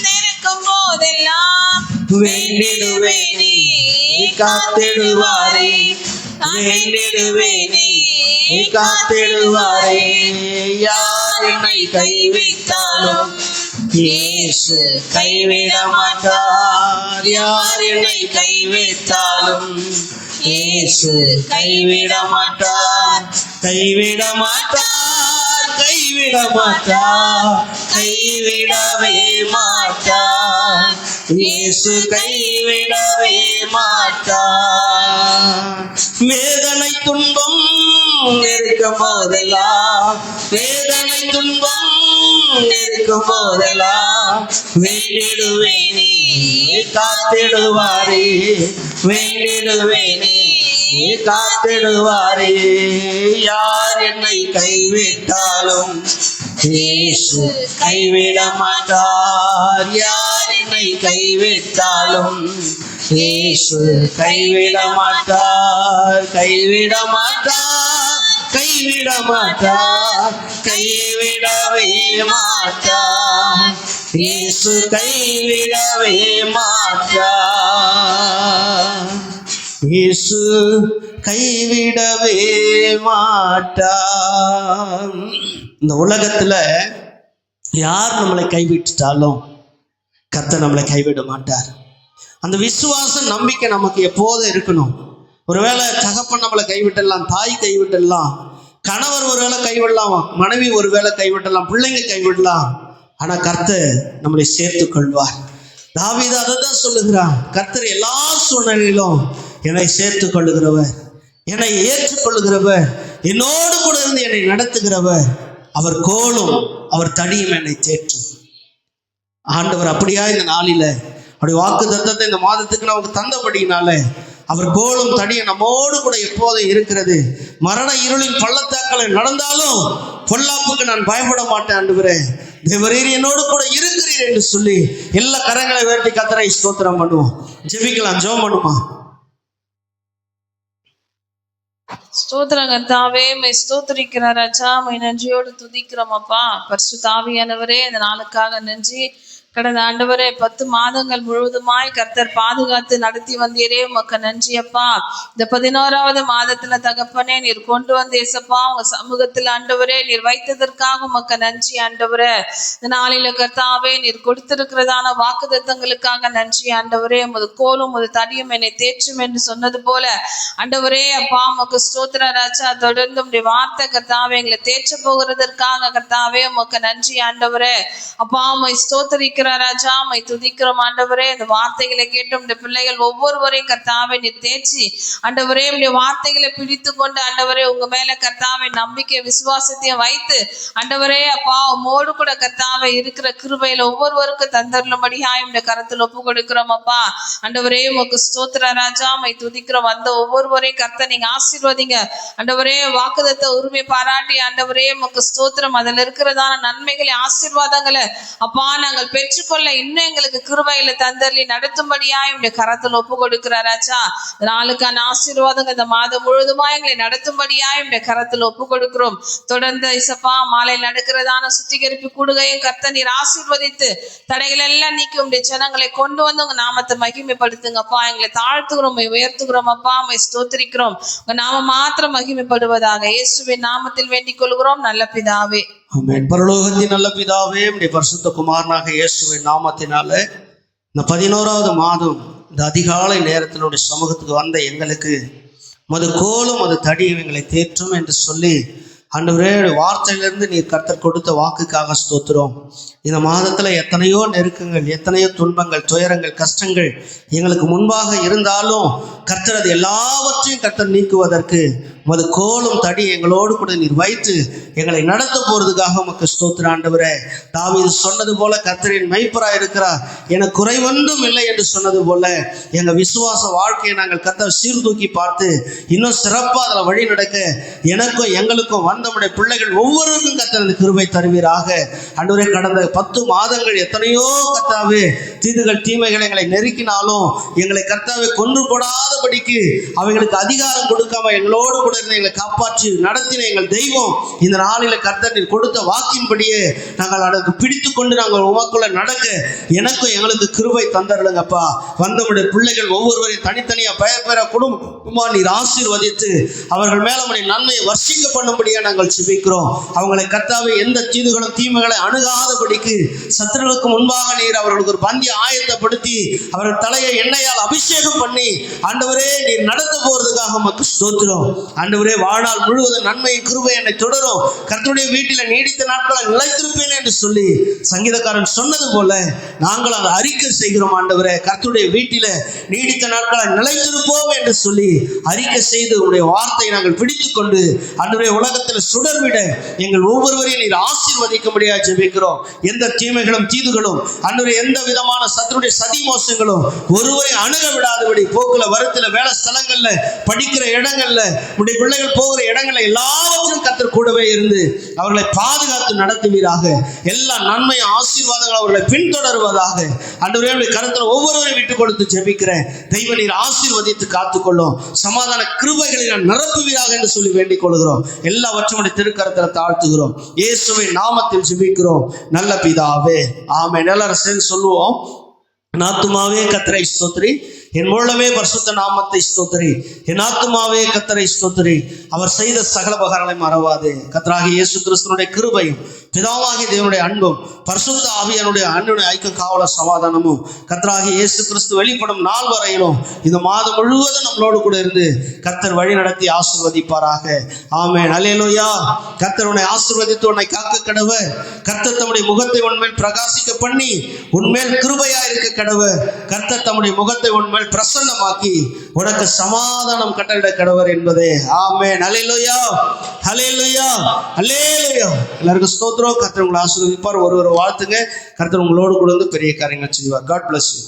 [SPEAKER 1] நெருக்கும் போதெல்லாம் வேண்டிடுவேனே காத்திடுவாரே, வேண்டிடுவேனே காத்திடுவாரே. யார் என்னை கைவிட்டாலும் இயேசு கைவிட மாட்டார். யார் என்னை கைவிட்டாலும் இயேசு கைவிட மாட்டார். கைவிட மாட்டார், கைவிட மாட்டார், கைவிடவே மாட்டார். இயேசு கைவிடவே மாட்டார். வேதனை துன்பம் நெருக்கும் போதெல்லாம், வேதனை துன்பம் நெருக்கும் போதெல்லாம் வேண்டிடுவேனே காத்திடுவாரே, வேண்டிடுவேனே காத்திடுவாரே. யார் என்னை கைவிட்டாலும் இயேசு கைவிட மாட்டார். யார் என்னை கைவிட்டாலும் இயேசு கைவிட மாட்டார். கைவிட மாட்டார், கைவிட மாட்டார், கைவிடவே மாட்டார். இயேசு கைவிடவே மாட்டார். இயேசு கைவிடவே மாட்டார். இந்த உலகத்துல யார் நம்மளை கைவிட்டுட்டாலும் கர்த்தர் நம்மளை கைவிட மாட்டார். அந்த விசுவாசம் நம்பிக்கை நமக்கு எப்போதும் இருக்கணும். ஒருவேளை தகப்பன் நம்மளை கைவிட்டலாம், தாய் கைவிட்டலாம், கணவர் ஒருவேளை கைவிடலாம், மனைவி ஒருவேளை கைவிட்டலாம், பிள்ளைங்க கைவிடலாம். ஆனா கர்த்தர் நம்மளை சேர்த்து கொள்வார். தாவீது அதை தான் சொல்லுகிறான், கர்த்தர் எல்லா சூழ்நிலையிலும் என்னை சேர்த்து கொள்ளுகிறவர், என்னை ஏற்றுக்கொள்ளுகிறவர், என்னோடு கூட இருந்து என்னை நடத்துகிறவர். அவர் கோலும் அவர் தடியும் என்னை தேற்றும். ஆண்டவர் அப்படியா இந்த நாளில அப்படி வாக்கு தத்தத்தை இந்த மாதத்துக்கு நமக்கு தந்தபடினால அவர் கோலும் தடியும் நம்மோடு கூட எப்போதும் இருக்கிறது. மரண இருளின் பள்ளத்தாக்களை நடந்தாலும் பொல்லாப்புக்கு நான் பயப்பட மாட்டேன் ஆண்டவரே, தேவரீர் என்னோடு கூட இருக்கிறீர் என்று சொல்லி எல்லா கரங்களை உயர்த்தி கர்த்தரை ஸ்தோத்திரம் பண்ணுவோம். ஜெபிக்கலாம், ஜெபம் பண்ணுமா.
[SPEAKER 2] ஸ்தோத்திரம் கர்த்தாவே, மை ஸ்தோத்திரிக்கிற ராஜா, மை நன்றியோடு துதிக்கிறோம் அப்பா. பரிசுத்த ஆவியானவரே, இந்த நாளுக்காக நன்றி. கடந்த ஆண்டவரே 10 மாதங்கள் முழுவதுமாய் கர்த்தர் பாதுகாத்து நடத்தி வந்தீரே, உமக்கு நன்றி அப்பா. இந்த 11வது மாதத்துல தகப்பனே நீர் கொண்டு வந்த இயேசப்பா, உங்க சமூகத்தில் ஆண்டவரே நீர் வைத்ததற்காக உமக்கு நன்றி ஆண்டவரே. இந்த நாளில கர்த்தாவே நீர் கொடுத்திருக்கிறதான வாக்குத்தத்தங்களுக்காக நன்றி ஆண்டவரே. உமது கோலும் உமது தடியும் என்னை தேற்றும் என்று சொன்னது போல ஆண்டவரே அப்பா உமக்கு ஸ்தோத்திர ராஜா. தொடர்ந்து உம்முடைய வார்த்தை கர்த்தாவே எங்களை தேற்ற போகிறதற்காக கர்த்தாவே உமக்கு நன்றி ஆண்டவரே. அப்பா உம்மை ஸ்தோத்திரிக்கிற ஸ்தோத்திரிக்கிறார் ராஜா. மை துதிக்கிறோம் ஆண்டவரே. இந்த வார்த்தைகளை கேட்டும் இந்த பிள்ளைகள் ஒவ்வொருவரையும் கர்த்தாவை நீர் தேற்றி ஆண்டவரே உடைய வார்த்தைகளை பிடித்து கொண்டு ஆண்டவரே உங்க மேல கர்த்தாவை நம்பிக்கை விசுவாசத்தையும் வைத்து ஆண்டவரே அப்பா உம்மோடு கூட கர்த்தாவை இருக்கிற கிருபையில ஒவ்வொருவருக்கும் தந்தருளும்படியாய் இந்த கரத்தில் ஒப்பு கொடுக்கிறோம் அப்பா. ஆண்டவரே உமக்கு ஸ்தோத்திர ராஜா. மை துதிக்கிறோம். வந்த ஒவ்வொருவரையும் கர்த்தர் நீங்க ஆசீர்வதிங்க ஆண்டவரே. வாக்குதத்த உரிமை பாராட்டி ஆண்டவரே உமக்கு ஸ்தோத்திரம். அதில் இருக்கிறதான நன்மைகளை ஆசீர்வாதங்களை அப்பா நாங்கள் பெற்றுக்கொள்ள இன்னும் எங்களுக்கு கிருபையில தந்தர்லி நடத்தும்படியாய் உடைய கரத்தில் ஒப்பு கொடுக்கிறார் ராஜா. நாளுக்கான ஆசீர்வாதங்கள் இந்த மாதம் முழுவதுமா எங்களை நடத்தும்படியாய் உடைய கரத்தில் ஒப்பு கொடுக்கிறோம். தொடர்ந்து இசப்பா மாலையில் நடக்கிறதான சுத்திகரிப்பு கூடுகையும் கர்த்தர் நீர் ஆசீர்வதித்து தடைகள் எல்லாம் நீக்கி உடைய ஜனங்களை கொண்டு வந்து உங்க நாமத்தை மகிமைப்படுத்துங்கப்பா. எங்களை தாழ்த்துகிறோம், உயர்த்துகிறோம் அப்பா. ஸ்தோத்திரிக்கிறோம். உங்க நாம மாத்திரம் மகிமைப்படுவதாக இயேசுவின் நாமத்தில் வேண்டிக் கொள்கிறோம் நல்ல பிதாவே.
[SPEAKER 1] ஆமென். பரலோகத்தின் நல்ல பிதாவே, உம்முடைய பரிசுத்த குமாரனாக இயேசுவின் நாமத்தினால இந்த 11வது மாதம் இந்த அதிகாலை நேரத்தில் உடைய சமூகத்துக்கு வந்த எங்களுக்கு மது கோலும் அது தடியும் எங்களை தேற்றும் என்று சொல்லி ஆண்டவரே வார்த்தையிலிருந்து நீர் கர்த்தர் கொடுத்த வாக்குக்காக ஸ்தோத்திரம். இந்த மாதத்துல எத்தனையோ நெருக்கங்கள், எத்தனையோ துன்பங்கள், துயரங்கள், கஷ்டங்கள் எங்களுக்கு முன்பாக இருந்தாலும் கர்த்தர் அது எல்லாவற்றையும் கர்த்தர் நீக்குவதற்கு மது கோலும் தடி எங்களோடு கூட நீர் வைத்து எங்களை நடத்த போறதுக்காக உமக்கு ஸ்தோத்திரம் ஆண்டவரே. தாவீது சொன்னது போல கர்த்தரின் மெய்ப்பராய் இருக்கிறார், எனக்கு குறைவொன்றும் இல்லை என்று சொன்னது போல எங்க விசுவாச வாழ்க்கையை நாங்கள் கர்த்தர் சீர்தூக்கி பார்த்து இன்னும் சிறப்பா அதில் வழி நடக்க எனக்கும் எங்களுக்கும் வந்தமுடைய பிள்ளைகள் ஒவ்வொருவருக்கும் கர்த்தர் அந்த கிருபை தருவீராக ஆண்டவரே. கடந்த 10 மாதங்கள் எத்தனையோ கர்த்தாவே தீதுகள் தீமைகள் எங்களை நெருக்கினாலும் எங்களை கர்த்தாவை கொன்று போடாதபடிக்கு அவைகளுக்கு அதிகாரம் கொடுக்காம எங்களோடு கூட எங்களை காப்பாற்றி நடத்தின எங்கள் தெய்வம் இந்த நாளில கர்த்தர் நீர் கொடுத்த வாக்கின்படியே நாங்கள் அதற்கு பிடித்து கொண்டு நாங்கள் உமக்குள்ள நடக்க எனக்கும் எங்களுக்கு கிருபை தந்தருளுங்கப்பா. வந்தவுடைய பிள்ளைகள் ஒவ்வொருவரையும் தனித்தனியா பெயர் குடும்பமா நீர் ஆசீர்வதித்து அவர்கள் மேல உடைய நன்மையை வர்ஷிக்க பண்ணும்படியா நாங்கள் செபிக்கிறோம். அவங்களை கர்த்தாவே எந்த தீதுகளும் தீமைகளை அணுகாதபடிக்கு சத்துருவுக்கு முன்பாக நீர் அவர்களுக்கு ஒரு பந்தி ஆயத்தப்படுத்தி அவர்கள் தலையை எண்ணெயால் அபிஷேகம் பண்ணி ஆண்டவரே நீர் நடத்த போறதுக்காக உமக்கு ஸ்தோத்திரம் ஆண்டவரே. வாழ்நாள் முழுவதும் நன்மையின் கிருபை என்னை தொடரும், கர்த்தருடைய வீட்டில நீடித்த நாட்களை நிலைத்திருப்பேன் என்று சொல்லி சங்கீதக்காரன் சொன்னது போல நாங்கள் அதை அறிக்கை செய்கிறோம் ஆண்டவரே. கர்த்தருடைய வீட்டில நீடித்த நாட்களை நிலைத்திருப்போம் என்று சொல்லி அறிக்கை செய்து உடைய வார்த்தையை நாங்கள் பிடித்துக் கொண்டு ஆண்டவரே உலகத்தில் சுடர்விட எங்கள் ஒவ்வொருவரையும் நீர் ஆசீர்வதிக்க முடியாது ஜெபிக்கிறோம். எந்த தீமைகளும் தீதுகளும் ஆண்டவரே எந்த விதமான சத்துருடைய சதி மோசங்களும் ஒருவரை அணுக விடாதபடி போக்குல வருத்துல வேலை ஸ்தலங்கள்ல படிக்கிற இடங்கள்ல உடைய பிள்ளைகள் போகிற இடங்களை எல்லாவற்றும் கர்த்தர் கூடவே இருந்து அவர்களை பாதுகாத்து நடத்துவீராக. எல்லா நன்மை ஆசீர்வாதங்கள் அவர்களை பின்தொடர்வதாக ஆண்டவரே கருத்தில் ஒவ்வொருவரையும் விட்டு கொடுத்து ஜெபிக்கிறேன். தெய்வ நீர் ஆசீர்வதித்து காத்துக்கொள்ளும், சமாதான கிருபைகளை நான் நிரப்புவீராக என்று சொல்லி வேண்டிக் கொள்கிறோம். எல்லாவற்றும் திருக்கரத்தில் தாழ்த்துகிறோம். இயேசுவின் நாமத்தில் ஜெபிக்கிறோம் நல்ல பிதாவே, ஆமென். எல்லாரும் சேர்ந்து சொல்லுவோம். என் ஆத்துமாவே கர்த்தரை ஸ்தோத்திரி, என் முழுமே பரிசுத்த நாமத்தை ஸ்தோத்திரி. என் ஆத்துமாவே கர்த்தரை ஸ்தோத்திரி, அவர் செய்த சகல உபகாரங்களை மறவாதே. கர்த்தராகிய இயேசு கிறிஸ்துவினுடைய கிருபையும் பிதாவாகிய தேவனுடைய அன்பும் பரிசுத்த ஆவியானுடைய அன்புடைய ஐக்கிய காவல சமாதானமும் கர்த்தராகிய இயேசு கிறிஸ்து வெளிப்படும் நாள் வரையிலும் இந்த மாதம் முழுவதும் நம்மளோடு கூட இருந்து கர்த்தர் வழி நடத்தி ஆசீர்வதிப்பாராக. ஆமென். அல்லேலூயா. கர்த்தர் உன்னை ஆசீர்வதித்து உன்னை காக்க கடவர். கர்த்தர் தம்முடைய முகத்தை உன்மேல் பிரகாசிக்க பண்ணி உன்மேல் கிருபையா இருக்க கடவர். கர்த்தர் தம்முடைய முகத்தை உன்மேல் பிரசன்னமாக்கி உனக்கு சமாதானம் கட்டளிட கடவர் என்பதே. ஆமென். அல்லேலூயா, அல்லேலூயா, அல்லேலூயா. எல்லாருக்கும் ஸ்தோத்திரம். கர்த்தர் உங்களை ஆசீர்வதிப்பார். ஒரு வாழ்த்துங்க. கர்த்தர் உங்களோடு கூட வந்து பெரிய காரியங்கள் செய்வார். God bless you.